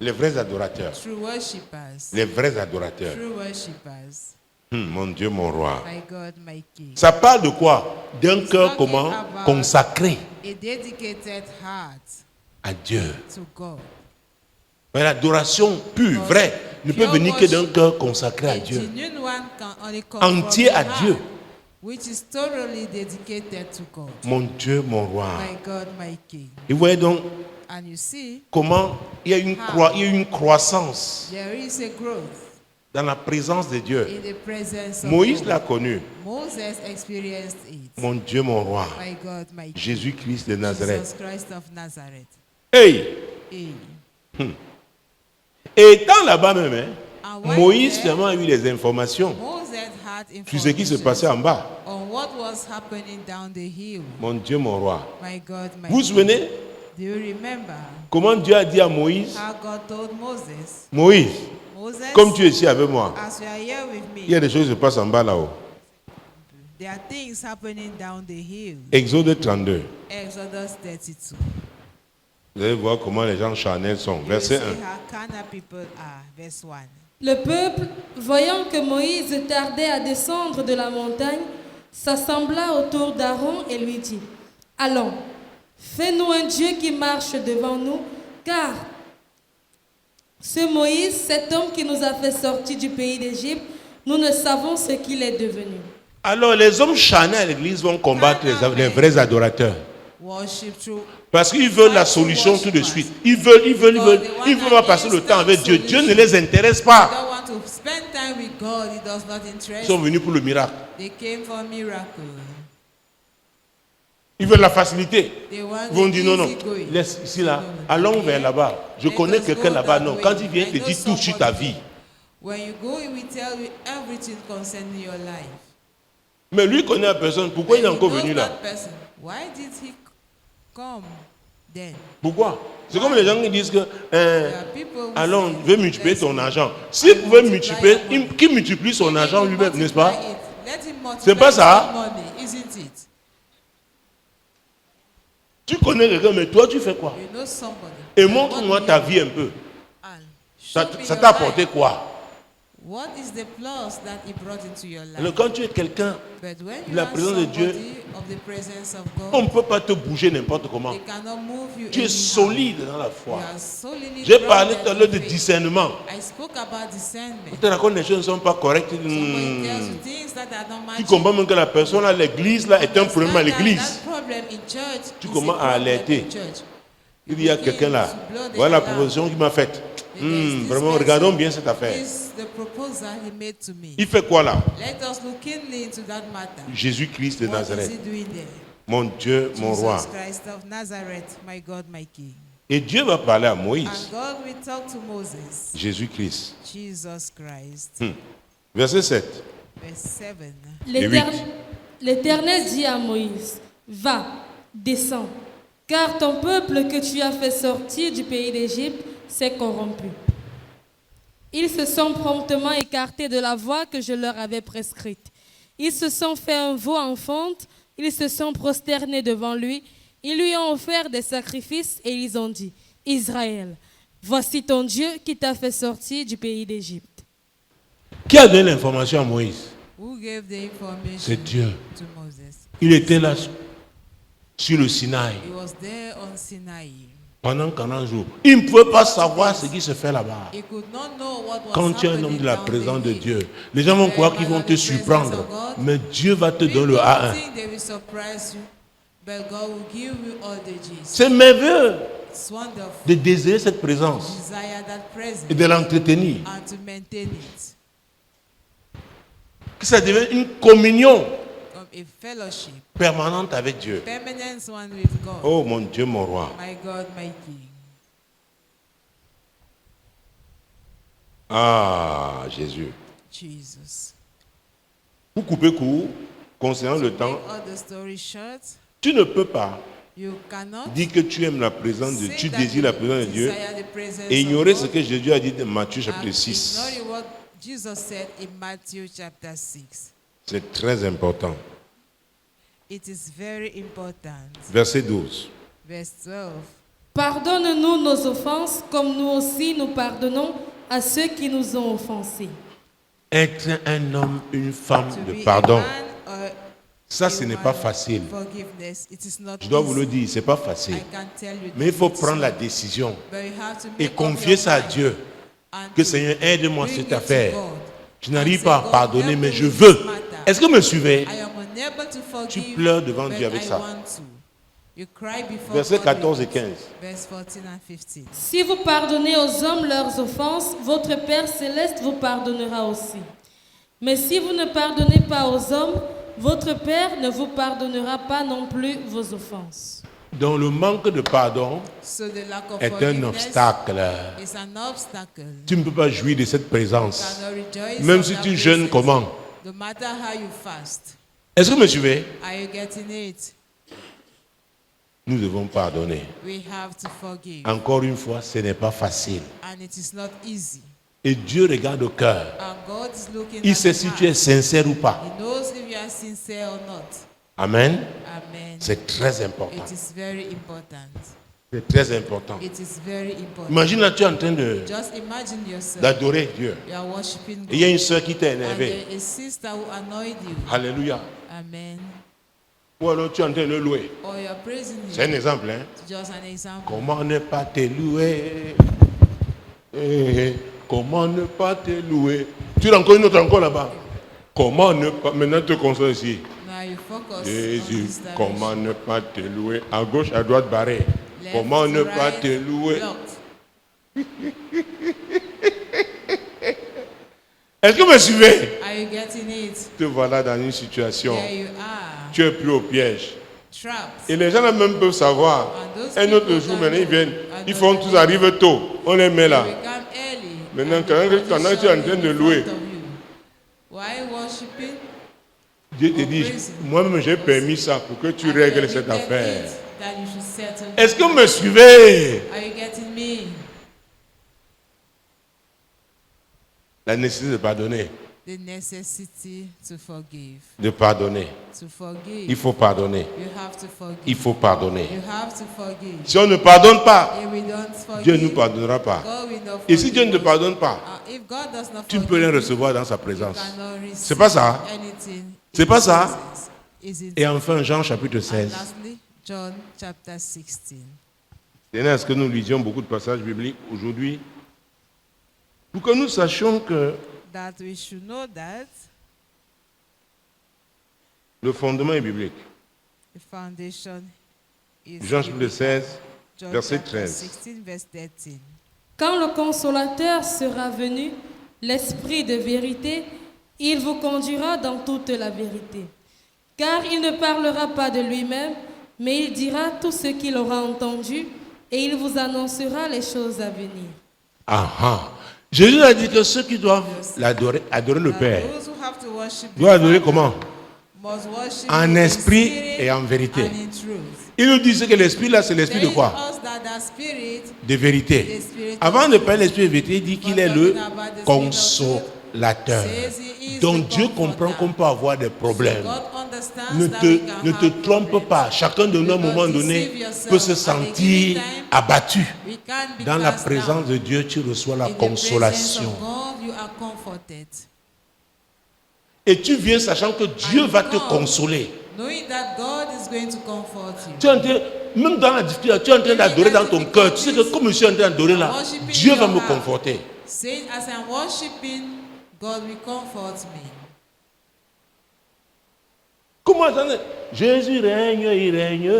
Les vrais adorateurs. True worshippers. Les vrais adorateurs. True worshippers. Mon Dieu, mon roi. My God, my King. Ça parle de quoi? D'un cœur comment? Consacré A dedicated heart à Dieu. to God. Mais l'adoration pure, vraie, ne peut venir que d'un cœur consacré à A Dieu. genuine one can only come Entier from à a heart Dieu. which is thoroughly dedicated to God. Mon Dieu, mon roi. My God, my King. Et vous voyez donc And you see, comment il y a une croissance there is a growth dans la présence de Dieu. in the presence of Moïse God. l'a connu. Moses experienced it. Mon Dieu, mon roi. My God, my King. Jésus-Christ de Nazareth. Jesus Christ of Nazareth. Hey! Hey. Et étant là-bas même, hein, And when Moïse there, finalement a eu les informations Moses had sur ce qui se information passait en bas. on what was happening down the hill. Mon Dieu, mon roi. My God, my Vous vous King. souvenez Do you remember comment Dieu a dit à Moïse, how God told Moses, Moïse, Moses, comme tu es ici avec moi, as you are here with il y a me, des choses qui se passent en bas là-haut. there are things happening down the hill. Exode 32. Exodus 32. Vous allez voir comment les gens charnels sont. You Verset see 1. how carnal people are. Verse 1. Le peuple, voyant que Moïse tardait à descendre de la montagne, s'assembla autour d'Aaron et lui dit, « Allons, fais-nous un Dieu qui marche devant nous, car ce Moïse, cet homme qui nous a fait sortir du pays d'Égypte, nous ne savons ce qu'il est devenu. » Alors les hommes charnels à l'église vont combattre les vrais adorateurs. Worship through. Parce qu'ils veulent la solution tout de suite. Ils veulent pas passer le temps avec Dieu. Dieu ne les intéresse They pas. don't want to spend time with God. It does not Ils interest. sont venus pour le miracle. They came for a miracle. Ils veulent la facilité. They want Ils vont the dire non, non, easy going. laisse ici là, No, no. allons vers là-bas. Je Let connais us quelqu'un go là-bas. that Non, way. quand il vient, il I te know dit tout sur ta somebody. vie. When you go, he will tell you everything concerning your life. Mais lui connaît la personne. Pourquoi il est And he encore knows venu là? that person. Why did he come then? Pourquoi? C'est comme les gens qui disent que There are people who allons, say, veux multiplier let's ton go. argent. S'il pouvait multiply multiplier, your money. qui multiplie son argent lui-même, n'est-ce pas? Let him multiply C'est pas ça? his money, isn't it? Tu connais quelqu'un, mais toi tu fais quoi? You know somebody. Et What montre-moi do ta you- vie un peu. And Ça show me ça your t'a apporté life. quoi? What is the plus that he brought into your life? Alors quand tu es quelqu'un, But when you la are présence de Dieu, somebody of the presence of on ne God, peut pas te bouger n'importe comment. they cannot move you Tu es anyhow. solide dans la You foi. are solidly J'ai parlé grounded tout à l'heure de in faith. discernement. I spoke about discernment. Quand tu racontes des choses qui ne sont pas correctes, Somebody tells you things that are not tu matching. comprends même que la personne à l'église là est un problème à Understand that l'église. that problem in church Tu is a commences à problem alerter. in church. Il y a quelqu'un là. Voilà la proposition qu'il m'a faite. Vraiment, regardons bien cette affaire. This is the proposal he made to me. Il fait quoi là? Let us look keenly into that matter. Jésus-Christ de What is Nazareth. he doing there? Mon Dieu, mon roi. Jesus Christ of Nazareth, my God, my King. Et Dieu va parler à Moïse. And God will talk to Moses. Jésus-Christ. Jesus Christ. Verset 7. Verse 7. L'Éternel dit à Moïse, va, descends, car ton peuple que tu as fait sortir du pays d'Égypte s'est corrompu. Ils se sont promptement écartés de la voie que je leur avais prescrite. Ils se sont fait un veau en fonte, ils se sont prosternés devant lui, ils lui ont offert des sacrifices et ils ont dit, Israël, voici ton Dieu qui t'a fait sortir du pays d'Égypte. Qui a donné l'information à Moïse? Who gave the information C'est Dieu. to Moses? Il était là sur le Sinaï He was there on Sinai. pendant 40 jours. Il ne pouvait pas savoir ce qui se fait là-bas. He could not know what was Quand tu es un homme happening de la down présence the de hill. Dieu, les gens vont croire qu'ils vont te surprendre. Mais Dieu va te donner le People A1. think they will surprise you, but God will give you all the G's. C'est merveilleux It's wonderful. de désirer cette présence Desire that presence et de l'entretenir. and to maintain it. Que ça devienne une communion From a fellowship, permanente avec Dieu. permanent one with God. Oh mon Dieu, mon roi. My God, my King. Ah, Jésus. Jesus. Pour couper court, concernant le To temps, make all the story short, tu ne peux pas you cannot dire que tu aimes la présence de Dieu, say tu that désires la présence de Dieu desire the presence et of ignorer God ce que Jésus a dit dans Matthieu and chapitre 6. ignore what Jesus said in Matthew chapter 6. C'est très important. It is very important. Verset 12. Verse 12. Pardonne-nous nos offenses, comme nous aussi nous pardonnons à ceux qui nous ont offensés. Être un homme, une femme To de be pardon, a man or ça a ce n'est woman pas of facile. forgiveness. It is not Je dois vous le easy. dire, c'est pas facile. I can tell you Mais il that faut it's prendre la not. décision But you have to et make up confier your ça à mind Dieu. and Que to Seigneur, aide-moi bring cette it to affaire. God. Je n'arrive And pas say, à God, pardonner, help mais me je with veux. this matter. Est-ce que vous me suivez? I am unable to forgive, pleures devant but Dieu avec I ça. want to. You cry before Versets God 14 with et it. 15. Verse 14 and 15. Si vous pardonnez aux hommes leurs offenses, votre Père céleste vous pardonnera aussi. Mais si vous ne pardonnez pas aux hommes, votre Père ne vous pardonnera pas non plus vos offenses. Donc le manque de pardon So the lack of est un forgiveness obstacle. is an obstacle. Tu ne peux pas jouir de cette You présence. cannot rejoice Même of si that tu jeûnes presence. comment? No matter how you fast. Est-ce que vous me suivez? Are you getting it? Nous devons pardonner. We have to forgive. Encore une fois, ce n'est pas facile. And it is not easy. Et Dieu regarde au cœur. And God is looking Il at sait the si heart. tu es sincère ou pas. He knows if you are sincere or not. Amen. Amen. C'est très important. It is very important. C'est très important. It is very important. Imagine là, tu es en train Just imagine yourself. d'adorer Dieu. You are worshiping God. Et il y a une soeur qui t'a And énervé. there is a sister who annoyed you. Alléluia. Amen. Ou alors tu es en train de le louer. Or you are praising C'est un him. exemple. Hein? Just an example. Comment ne pas te louer? Comment ne pas te louer? Tu as encore une autre encore là-bas. Comment ne pas... Maintenant tu te concentres ici. Now you focus on Jésus, this direction. comment ne pas te louer? À gauche, à droite, barré. Left Comment to ne pas right, te louer? blocked. Est-ce que vous me suivez? Are you getting it? Te voilà dans une situation. There you are. Tu es pris au piège. Trapped. Et les gens là même peuvent savoir. And those Un autre people jour, can maintenant, ils know. viennent. And Ils those font people tous arriver tôt. On les met là. They come early. Maintenant, And quand the tu es en position train de in louer, front of you. Why worshiping? Dieu te dit, moi-même j'ai permis ça pour que tu règles cette affaire. That you should settle. Est-ce que vous me suivez? Are you getting me? La nécessité de pardonner the necessity to forgive. De pardonner. To forgive. Il faut pardonner. You have to forgive. Il faut pardonner. You have to forgive. Si on ne pardonne pas, If we don't forgive, Dieu ne nous pardonnera pas. God will not Et si Dieu ne te forgive us. pardonne pas, If God does not tu ne peux forgive rien you, recevoir dans sa you présence. cannot receive C'est pas ça? anything C'est in pas His ça? presence. Is it? Et enfin, Jean chapitre And 16. lastly, John chapter 16. Seigneur, est-ce que nous lisions beaucoup de passages bibliques aujourd'hui pour que nous sachions que That we should know that le fondement est biblique. the foundation is Jean chapitre biblical. 16, John verset chapter 13. 16, verse 13. Quand le consolateur sera venu, l'Esprit de vérité, il vous conduira dans toute la vérité. Car il ne parlera pas de lui-même, mais il dira tout ce qu'il aura entendu et il vous annoncera les choses à venir. Ah ah. Jésus a dit que ceux qui doivent l'adorer, adorer le Père, Those who have to worship the doivent adorer Father comment? must worship En Him in esprit spirit et en vérité. and in truth. Il nous dit que l'esprit là, c'est l'esprit de Telling quoi? us that the spirit, De vérité. the spirit Avant of de parler de l'esprit de vérité, il dit qu'il est le consolateur. says He is Donc the Dieu comforter. comprend qu'on peut avoir des problèmes. God understands Ne that we can ne te have trompe problems. pas. Chacun de nous, à un Do not moment deceive donné, yourself. peut se At a sentir given time, abattu. we can be Dans la cast présence down. de Dieu, tu reçois la In the presence consolation. of God, you are comforted. Et tu viens sachant que Dieu va te consoler. Knowing that God is going to comfort you. Tu es en train, même dans la difficulté, tu es en train d'adorer dans ton cœur. Tu sais que comme je suis en train d'adorer là, Dieu va me conforter. Saying, as I'm worshiping, God will comfort me. Comment attendez? Jésus règne, il règne.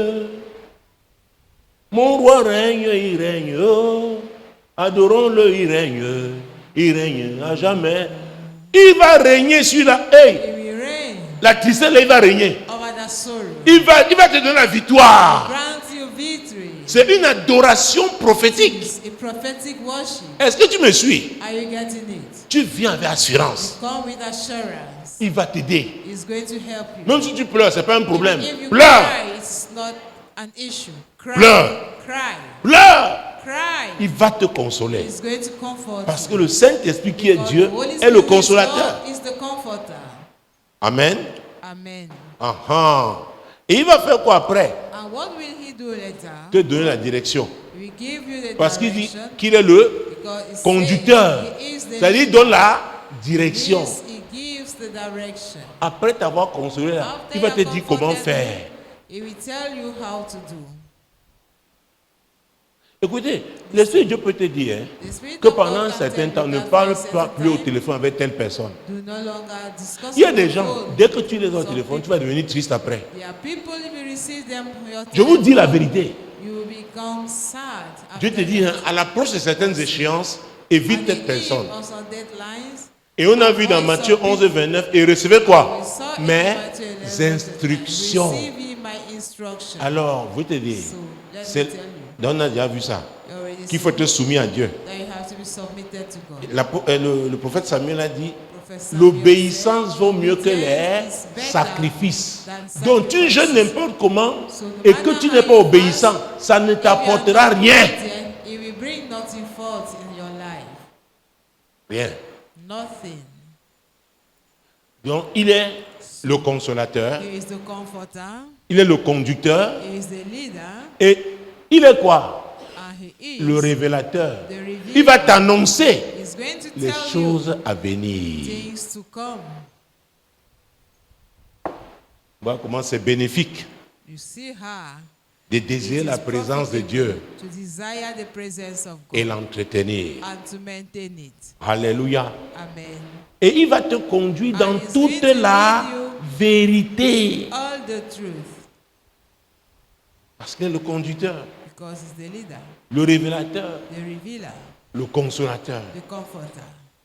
Mon roi règne, il règne. Adorons-le, il règne à jamais. Il va régner celui-là. Hey, He will reign la tristesse, là, il va régner. over the sorrow. Il va te donner la victoire. Grant you victory. C'est une adoration prophétique. It's a prophetic worship. Est-ce que tu me suis? Are you getting it? Tu viens avec assurance. Come with assurance. Il va t'aider. He's going to help you. Même si tu pleures, ce n'est pas un problème. If you Pleure, cry, it's not an issue. Cry. Pleure. Cry. pleure. Cry. Il va te consoler. He's going to comfort Parce que you. le Saint-Esprit qui est Because Dieu the Holy est Spirit le is consolateur. God, is the comforter. Amen. Amen. Et il va faire quoi après? And what will he do later? Te donner la direction. He will give you the Parce qu'il dit direction. qu'il est le Because he's conducteur. saying he is the C'est-à-dire, il donne la direction. He gives the direction. Après t'avoir consolé, là, After il va you te have dire comment comforted faire. him, he will tell you how to do. Écoutez, l'Esprit de Dieu peut te dire hein, The Spirit que of God pendant un can certain tell temps, you ne that parle for a pas certain plus au time, téléphone avec telle personne. do no longer discuss Il y a on des the gens, phone. dès que tu les as au Some téléphone, tu people- vas devenir triste après. There are people, if you receive them on your Je vous dis la telephone, vérité. you will become sad. Dieu after te dit, hein, that. à l'approche de certaines échéances, évite And cette he personne. gives also deadlines. Et on a vu dans Matthieu 11, 29, et recevez quoi? We saw in Mes Matthew 11, instructions. Receive ye my instruction. Alors, vous te dire, So, let me c'est- tell you, on a déjà vu ça, you already qu'il faut see être soumis à Dieu. that you have to be submitted to God. Le prophète Samuel a dit, Prophet Samuel l'obéissance said, vaut mieux que les obedience is better sacrifices. than Donc tu sacrifices. jeûnes n'importe comment So no et que matter tu how n'es pas you obéissant, fast, ça ne if you are t'apportera not rien. obedient, it will bring nothing forth in your life. Rien. Nothing. Donc il est le consolateur, He is the comforter. il est le conducteur He is the leader. et il est quoi? And he is Le révélateur. the revealer. Il va t'annoncer He's going to les tell choses à venir. you things to come. Voilà comment c'est bénéfique You see how de it désirer is la présence de profitable Dieu to desire the presence of et God l'entretenir. and to maintain it. Alléluia. Amen. Et il va te conduire dans And he's toute going to la lead you vérité. All the truth, Parce que le conducteur, because he's the leader, le révélateur, the revealer, le consolateur. the comforter.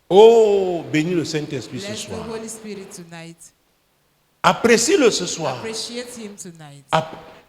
Oh, bénis le Saint-Esprit ce Bless the soir. Holy Spirit tonight. Apprécie-le ce soir. Appreciate him tonight.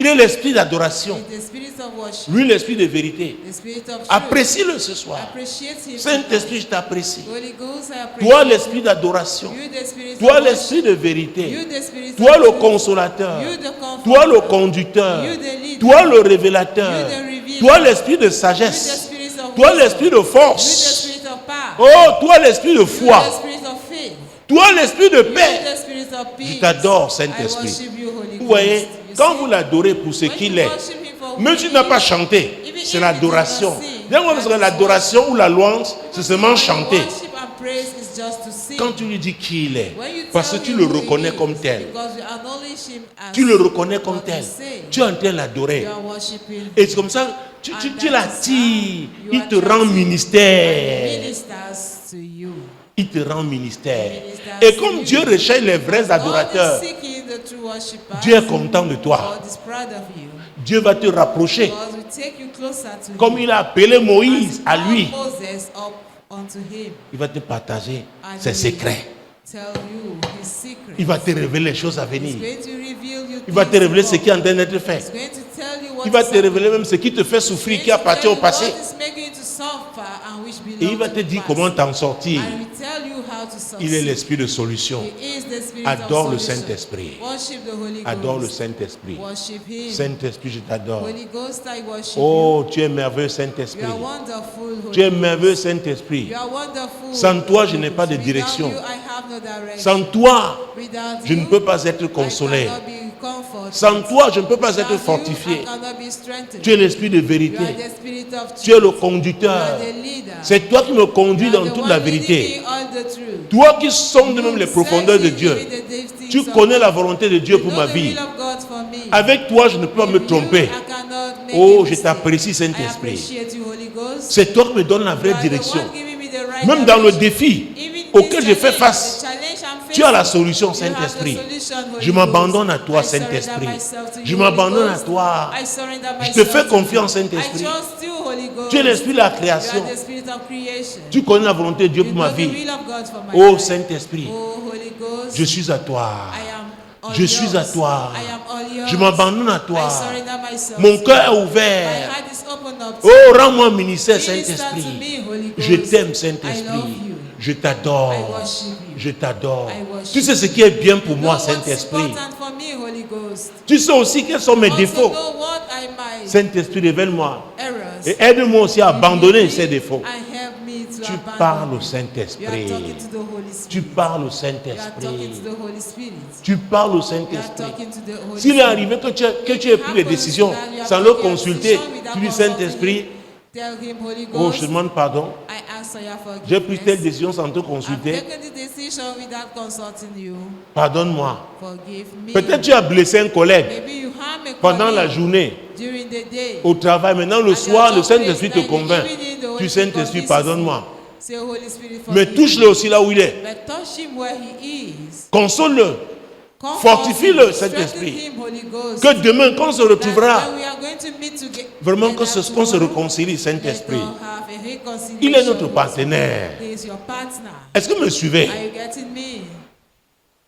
Il est l'esprit d'adoration. With the spirit of worship, Lui, l'esprit de vérité. the spirit of truth. Apprécie-le ce soir. Appreciate him Saint-Esprit, tonight. je t'apprécie. Holy Ghost, I appreciate Toi, l'esprit d'adoration. you, the spirit Toi, of l'esprit de worship. vérité. You, the spirit Toi, of le truth. consolateur. You, the comforter. Toi, le conducteur. You, the leader. Toi, le révélateur. You, the revealer. Toi, l'esprit de You, the sagesse. spirit of Toi, wisdom. l'esprit de You, the force. spirit of power. Oh, toi, l'esprit de You, foi. the spirit of faith. Toi, l'esprit de You, paix, the spirit of peace. je t'adore, I Saint-Esprit. worship you, Holy Vous voyez, Ghost. You quand see, vous l'adorez pour ce when qu'il you est, worship him for who même he si tu n'as pas is, chanté, even c'est if l'adoration. you did not sing, Dis-moi, parce que l'adoration ou la louange, c'est seulement chanter. Worship and praise is just to sing. Quand tu lui dis qui il est, When you parce que tell tu him le who he reconnais is, comme tel, because you acknowledge him as tu le reconnais comme what tel, you say, tu es en train de l'adorer. you are worshiping Et him. c'est comme ça, tu And that is l'attires, how il you te attract rend him. ministère. And he ministers to you. Il te rend ministère. Ministers Et to comme you. Dieu recherche les vrais God adorateurs, is seeking the true worshippers. Dieu est content de toi. God is proud of you. Dieu va te rapprocher. God will take you closer to Comme him. il a appelé Moïse As à he lui, called Moses up unto him. il va te partager And ses he secrets. Tell you his secrets. Il va te révéler les choses à He's venir. going to reveal you Il va te things révéler to ce come. qui est en train d'être He's fait. going to tell you what Il va is te révéler même ce qui te fait souffrir, going qui to appartient tell au you passé. what is making you to suffer and which belongs Et il va to te the dire past. comment t'en sortir. And he will tell you how to succeed. Il est l'esprit de solution. He is the spirit Adore of le solution. Saint-Esprit. Worship the Holy Adore le Ghost. Saint-Esprit. Worship him. Saint-Esprit, je t'adore. Holy Ghost, I worship Oh, tu es merveilleux, you. Saint-Esprit. You are wonderful, Holy Tu es Ghost. merveilleux, Saint-Esprit. You are wonderful. Sans toi, je Holy n'ai pas de Ghost. direction. Without you, I have no direction. Sans toi, Without je ne you, peux pas être I consolé. cannot be comforted. Sans toi, je ne peux pas Without être you, fortifié. I cannot be strengthened. Tu es l'esprit de You are vérité. the spirit of truth. Tu es le You conducteur. are the leader. C'est toi qui me conduis You are dans the toute one la leading vérité. me all the truth. Toi qui sondes même les You profondeurs de search Dieu. even the deep things Tu of connais God. la volonté de Dieu You pour know ma the vie. will of God for me. Avec toi, je ne peux pas me With you, tromper. I cannot make Oh, a je mistake. t'apprécie, I Saint-Esprit. appreciate you, Holy Ghost. C'est toi qui me donnes la You vraie are the direction. one giving me the right Même dans le direction. défi Even auquel this je fais challenge, face, the challenge I'm tu as la facing, solution, you have the Saint-Esprit. solution, Holy Je m'abandonne Ghost. à toi, I surrender Saint-Esprit. myself to Je you, m'abandonne Holy à Ghost. toi. I surrender Je te myself fais to confiance, you. Saint-Esprit. I trust you, Holy Ghost. Tu es l'esprit de la You création. are the spirit of creation. Tu connais la volonté de Dieu You pour ma know the vie. will of God for my Oh, life. Saint-Esprit, Oh, Holy Ghost. je suis à toi. I am all Je suis à yours. toi. I am all yours. Je m'abandonne à toi. I surrender myself Mon to cœur est you. My ouvert. heart is open up to Oh, rends-moi ministère, Minister to Saint-Esprit. me, Holy Je Ghost. t'aime, I love Saint-Esprit. you. Je t'adore. I worship you. Je t'adore. I worship Tu sais ce qui est bien pour You moi, know what's Saint-Esprit. important for me, Holy Ghost. Tu sais aussi quels sont mes Also défauts. know what I might Saint-Esprit, révèle-moi. errors. Et aide-moi aussi à abandonner Lead me ces défauts. and help me to Tu abandon parles au them. You are Saint-Esprit. talking to the Holy Spirit. Tu parles au You are talking to Saint-Esprit. the Holy Spirit. Tu parles au You are Saint-Esprit. talking to the Holy S'il est Spirit. arrivé que tu aies pris des décisions sans le consulter, tu dis Saint-Esprit, Tell him, Holy oh, Ghost, je demande pardon. I ask for your J'ai pris telle forgiveness. décision sans te I've consulter. taken the decision without consulting you. Pardonne-moi. Forgive me. Peut-être tu as blessé un collègue Maybe you harm a pendant la colleague journée during the day. au travail. Maintenant, le At soir, your le Saint-Esprit te workplace, convainc. like the evening, the Holy Tu Spirit Saint-Esprit, convinces pardonne-moi. you. Say, Holy Spirit, Mais forgive touche-le me. aussi là où il est. But touch him where he is. Console-le. Comfort Fortifie-le, him. Saint-Esprit. Strengthen him, Holy Ghost. Que demain, quand on se That retrouvera, when we are going to meet together, vraiment qu'on se tomorrow, réconcilie, let Saint-Esprit. us have a reconciliation. Il est notre partenaire. He is your partner. Est-ce que vous me suivez? Are you getting me?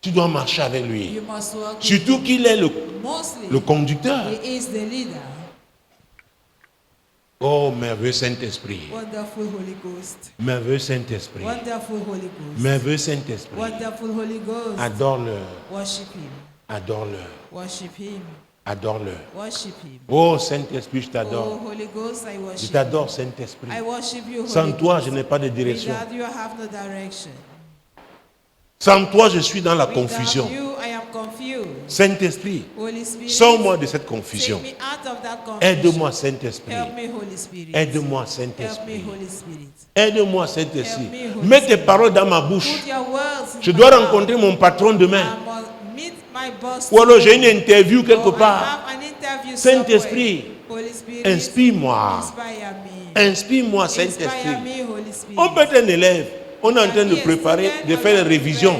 Tu dois marcher avec lui. You must work with Surtout qu'il est le mostly. conducteur. He is the leader. Oh, merveilleux Saint-Esprit. Wonderful Holy Ghost. Merveilleux Saint-Esprit. Wonderful Holy Ghost. Merveilleux Saint-Esprit. Wonderful Holy Ghost. Adore-le. Worship him. Adore-le. Worship him. Adore-le. Worship him. Oh, Saint-Esprit, je Oh, t'adore. Holy Ghost, I Je worship you. t'adore, Saint-Esprit. I worship you, Holy Sans toi, Ghost. je n'ai pas de direction. Without you, I have no direction. Sans toi, je suis dans la Without confusion. you, I am confused. Saint-Esprit, Holy Spirit, sors-moi de cette confusion. take me out of that confusion. Aide-moi, Saint-Esprit. Help me, Holy Spirit. Aide-moi, Help me, Saint-Esprit. Holy Spirit. Aide-moi, Saint-Esprit. Help me, Holy Mets tes Spirit. paroles dans ma bouche. Put your words in Je my dois mouth. rencontrer mon patron demain. I must meet my boss Ou alors j'ai une tomorrow. interview quelque Or I part. have an interview Saint-Esprit, somewhere. Holy Spirit, inspire-moi. inspire me. Inspire-moi, Inspire Saint-Esprit. me, Holy Spirit. On peut être un élève. On est en train de préparer, de faire les révisions.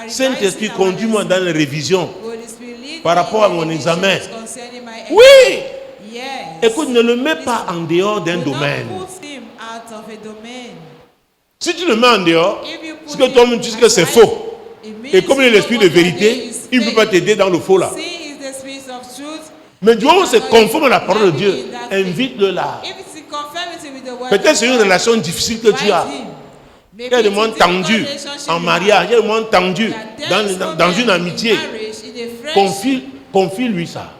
Saint-Esprit, conduis-moi dans les révisions. Holy Spirit, lead Par me rapport à in mon the examen. decisions concerning my Oui! exam. Yes. Écoute, ne le mets pas en dehors d'un Do not domaine. put him out of a domain. Si tu le mets en dehors, If you c'est put que toi-même tu sais que c'est aside, faux. it means Et comme il est you l'esprit know de what that vérité, is il ne peut fake. pas t'aider dans le faux là. Sin is the spirit of truth. Mais du moment où c'est cannot conforme à la parole de help Dieu, you in that thing. invite-le là. If it's in conformity with the word Peut-être of c'est une God, relation difficile que tu invite as. him. Il y Maybe a des it's a moments difficult tendus relationship en you mariage, have. il y a des moments tendus That there is dans problem une amitié. in marriage, in a friendship. Confie-lui ça.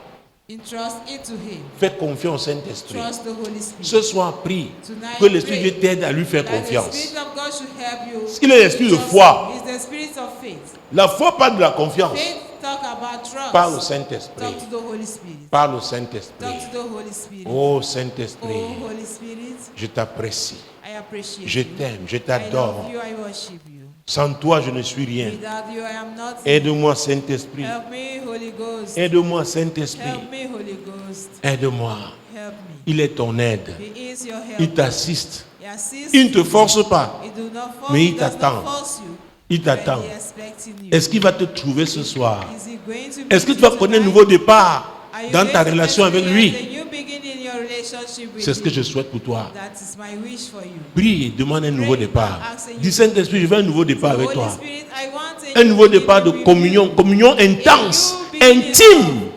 Entrust it to him. Fais confiance au Saint-Esprit. Trust the Holy Spirit. Ce soir, prie Tonight, que l'Esprit de pray Dieu t'aide à lui faire that the confiance. Spirit of God should help you. Il est l'esprit de Trust foi. him. He's the spirit of faith. La foi parle de la confiance. Faith talk about trust. Parle au Saint-Esprit. Talk to the Holy Spirit. Parle au Saint-Esprit. Talk to the Holy Spirit. Oh Saint-Esprit, Oh Holy Spirit, je t'apprécie. I appreciate Je you. t'aime, je I t'adore. love you, I worship you. Sans toi, je ne suis rien. Without you, I am nothing. Aide-moi, Saint-Esprit. Help me, Holy Ghost. Aide-moi, Saint-Esprit. Help me, Holy Ghost. Aide-moi. Help me. Il est ton aide. He is your help. Il t'assiste. He assists Il ne te you. force pas. He do not force, Mais he il does t'attend. not force you. Il But t'attend. he expecting you. Est-ce qu'il va te trouver ce soir? Is he going to Est-ce que meet tu vas you connaître un tonight? nouveau départ Are you dans going ta to relation avec lui? experience a new beginning in your relationship with C'est ce que him? je souhaite pour toi. That is my wish for you. Prie et demande un nouveau départ. Dis Saint-Esprit, je veux un nouveau départ avec Holy toi. Spirit, I want Un nouveau départ de communion, communion intense, intime.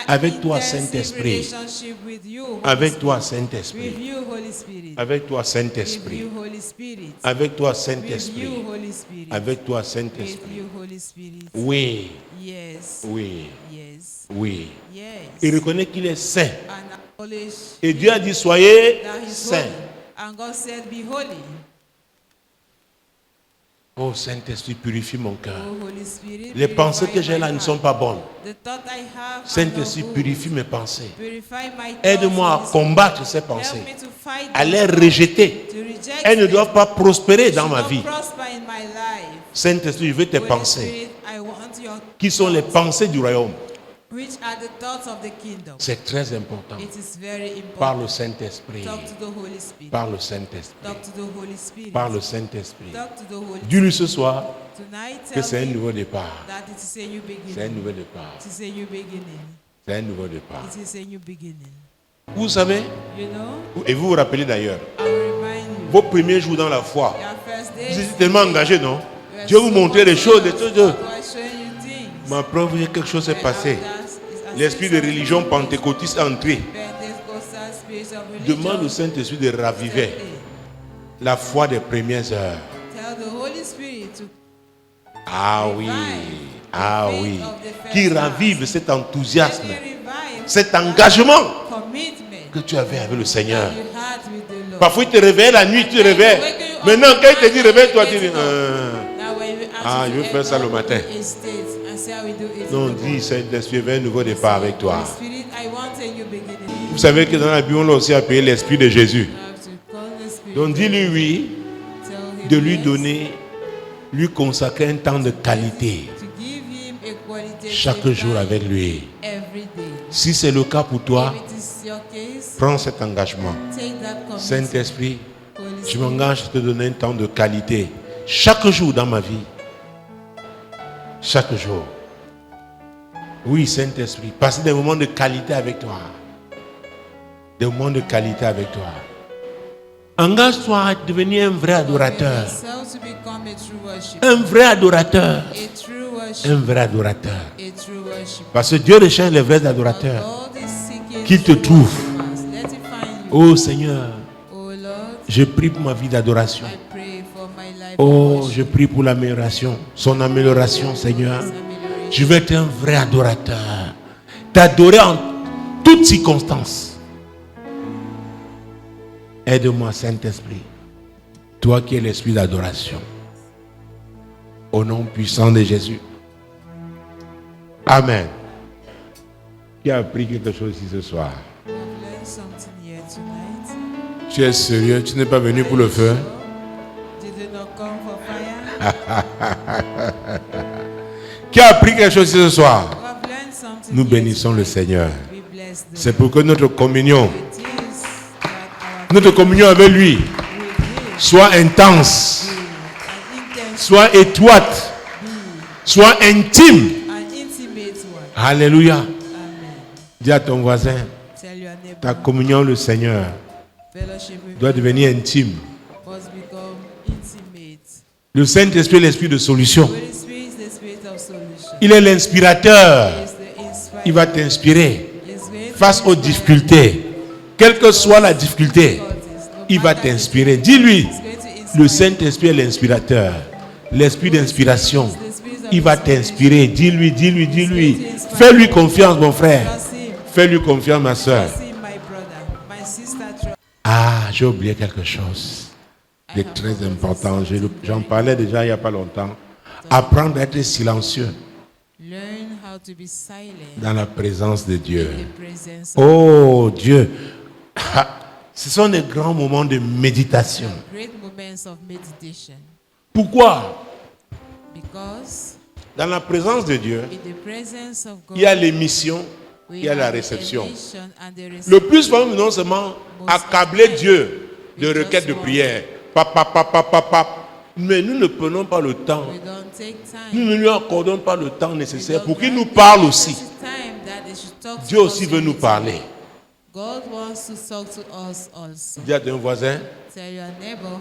Avec toi, Saint-Esprit. Avec toi, Saint-Esprit. With you, Holy Spirit. Avec toi, With Saint-Esprit. you, Holy Spirit. Avec toi, With Saint-Esprit. you, Holy Spirit. Avec toi, With Saint-Esprit. you, Holy Spirit. Oui, Yes. oui, Yes. oui. Yes. Il reconnaît qu'il est saint. And acknowledge Et Dieu a dit, soyez that he's saints. holy. And God said, be holy. Oh Saint-Esprit, purifie mon cœur. Oh, Holy Spirit, Les pensées purify que j'ai là my ne heart. sont pas bonnes. The thought I have are Saint-Esprit, not good. purifie mes pensées. Purify my thoughts, Aide-moi à Holy Spirit. combattre ces pensées, Help me to fight à them, les rejeter. to reject Elles ne them. doivent pas prospérer dans Should ma not vie. prosper in my life. Saint-Esprit, je veux tes Holy pensées, Spirit, I want your qui sont les thoughts, pensées du royaume. which are the thoughts of the kingdom. C'est très important. It is very important. Parle au Saint-Esprit. Talk to the Holy Spirit. Parle au Saint-Esprit. Talk to the Holy Spirit. Parle au Saint-Esprit. Talk to the Holy Dis-lui ce soir Tonight, que tell c'est un me nouveau départ. that it is a new C'est un beginning. nouveau départ. It is a new beginning. C'est un nouveau départ. It is a new beginning. Vous savez, You know, et vous vous rappelez d'ailleurs, I will remind you. vos premiers jours dans la foi, Your first vous day. étiez tellement engagés, non? you were Dieu vous so montrait des choses, des confident. choses. God was showing you things. Ma preuve, quelque chose s'est But passé. after, it's as L'esprit if de something religion happened. pentecôtiste est entré. Pentecostal spirit of religion. Demande au Saint-Esprit de raviver la foi des premières heures. Tell the Holy Spirit to Ah oui, ah oui. Qui ravive cet enthousiasme, let me revive cet engagement commitment que tu avais avec le Seigneur. you had with the Lord. Parfois, il te réveille la nuit, tu te réveilles. Maintenant, quand il te dit réveille-toi, tu dis Now when we ask Ah, you je to veux faire ça le enter matin. the estate and say how we do it non, in the dis morning. Saint-Esprit, veux un nouveau départ avec toi. Holy Spirit, I want a new beginning. Vous savez que dans la Bible, on l'a aussi appelé l'Esprit de Jésus. You have to call the Spirit. Donc, dis-lui oui, Tell him de lui yes, donner, lui consacrer un temps de qualité to give him a qualitative chaque jour time avec lui. every day. Si c'est le cas pour toi, If it is your case, prends cet engagement. take that commitment. Saint-Esprit, Holy je Spirit, m'engage à te donner un temps de qualité chaque jour dans ma vie. Chaque jour. Oui, Saint-Esprit, passer des moments de qualité avec toi. Des moments de qualité avec toi. Engage-toi à devenir un vrai adorateur. yourself to become a true worshiper. Un vrai adorateur. A true Un worshiper. vrai adorateur. A true worshiper. Parce que Dieu recherche les vrais adorateurs. God is seeking Qu'il te true trouve. worshipers. Let him find you. Oh Seigneur, Oh Lord, je prie pour ma vie d'adoration. I pray for my life. Oh, of je worship. prie pour l'amélioration. Son amélioration, Seigneur. His amélioration. Je veux être un vrai adorateur. T'adorer en toutes circonstances. Aide-moi, Saint-Esprit. Toi qui es l'esprit d'adoration. Au nom puissant de Jésus. Amen. Qui a appris quelque chose ici ce soir? We have learned something here tonight. Tu es sérieux? Tu n'es pas venu pour le feu? Did you not come for fire? Qui a appris quelque chose ici ce soir? We have learned something Nous here bénissons le tonight. Seigneur. We bless the C'est pour que notre communion, It is that our notre communion avec lui, with him soit intense, an intense soit étroite, soit intime. an intimate one. Alléluia. Amen. Dis à ton voisin, Tell your neighbor, ta communion avec le Seigneur fellowship with doit devenir intime. must become intimate. Le Saint-Esprit est l'esprit de solution. Holy Spirit is the spirit of solution. Il est l'inspirateur. He is the inspirer. Il va t'inspirer He is going to face aux inspire difficultés. Quelle que soit la difficulté, difficulties. No il va matter t'inspirer. Dis-lui, He's going to inspire le Saint-Esprit est l'inspirateur. L'esprit d'inspiration. Il va t'inspirer. Dis-lui, dis-lui, dis-lui. Fais-lui confiance, mon frère. Trust him. Fais-lui confiance, ma soeur. Trust him, my brother. My sister, trust. Ah, j'ai oublié quelque chose de très important. J'en parlais déjà il n'y a pas longtemps. Apprendre à être silencieux Learn how to be silent dans la présence de Dieu. in the presence of Oh Dieu, ce sont des grands moments de méditation. great moments of meditation. Pourquoi? Because Dans la présence de Dieu, in the presence of God, il y a l'émission, we il y a la have the réception. emission and the Le reception. plus souvent, non seulement accabler Dieu de requêtes de prière, mais nous ne prenons pas le temps, We don't take time. nous ne lui accordons pas le temps We nécessaire don't pour qu'il nous grant parle them aussi. the time that they should talk to Dieu us aussi veut in nous return. parler. God wants to talk to us also. Dis à ton voisin, Tell your neighbor,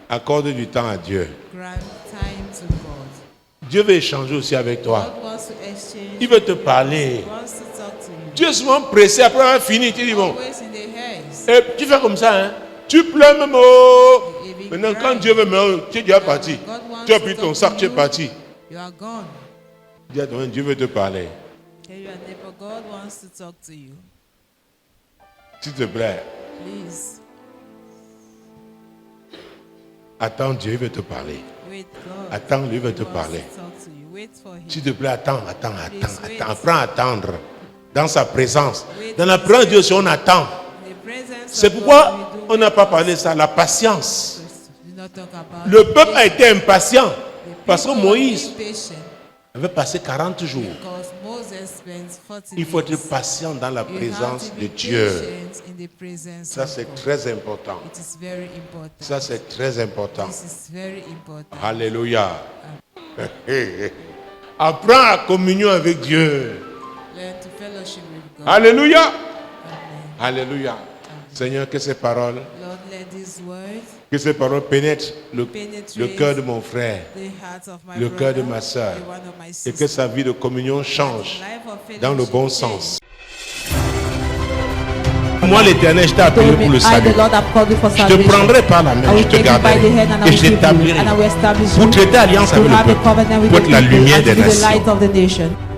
accorde du temps à Dieu. grant time to God. Dieu veut échanger aussi avec toi. God wants to exchange. Il veut te parler. He wants to talk to you. Dieu est souvent pressé, après avoir fini, tu dis bon. Always in the hairs. Et tu fais comme ça, hein. Tu pleures même. Oh. Maintenant, quand Dieu veut, tu es déjà parti. Tu as pris ton sac, tu es parti. You are gone. Dis à ton voisin, Dieu veut te parler. Tell your neighbor, God wants to talk to you. S'il te plaît, Please, attends, Dieu veut te parler. wait, God. Attends, lui veut te He wants parler. to talk to you. Wait for him. S'il te plaît, attends. Apprends à attendre dans sa présence. Dans la présence de Dieu, si on attend. In the presence C'est of pourquoi God, we do on n'a pas parlé de ça, la patience. do not talk about Le peuple a été impatient the parce que people Moïse were patient avait passé 40 jours. because Moses spent 40 Il faut être days. patient dans la You have présence to de be Dieu. patient in the presence Ça, of c'est God. très important. It is very important. Ça, c'est très important. This is very important. Alléluia. Apprends à communion avec Dieu. Learn to fellowship with God. Alléluia. Amen. Alléluia. Seigneur, que ces paroles, Lord, let these words que ces paroles pénètrent le penetrate cœur de mon frère, the heart of my le cœur de brother, ma sœur, the one of my et sister. que sa vie de communion change Life of fellowship dans le bon change. sens. Moi, l'Éternel, je t'ai appelé pour le I, salut. the Lord, have called you for Je te salvation. prendrai par la I main, will je te take you by the garderai hand and I et will je keep you, t'établirai and I will establish pour you traiter alliance to avec le have a peuple, covenant with pour the être la people lumière and des to be the light nations. of the nation.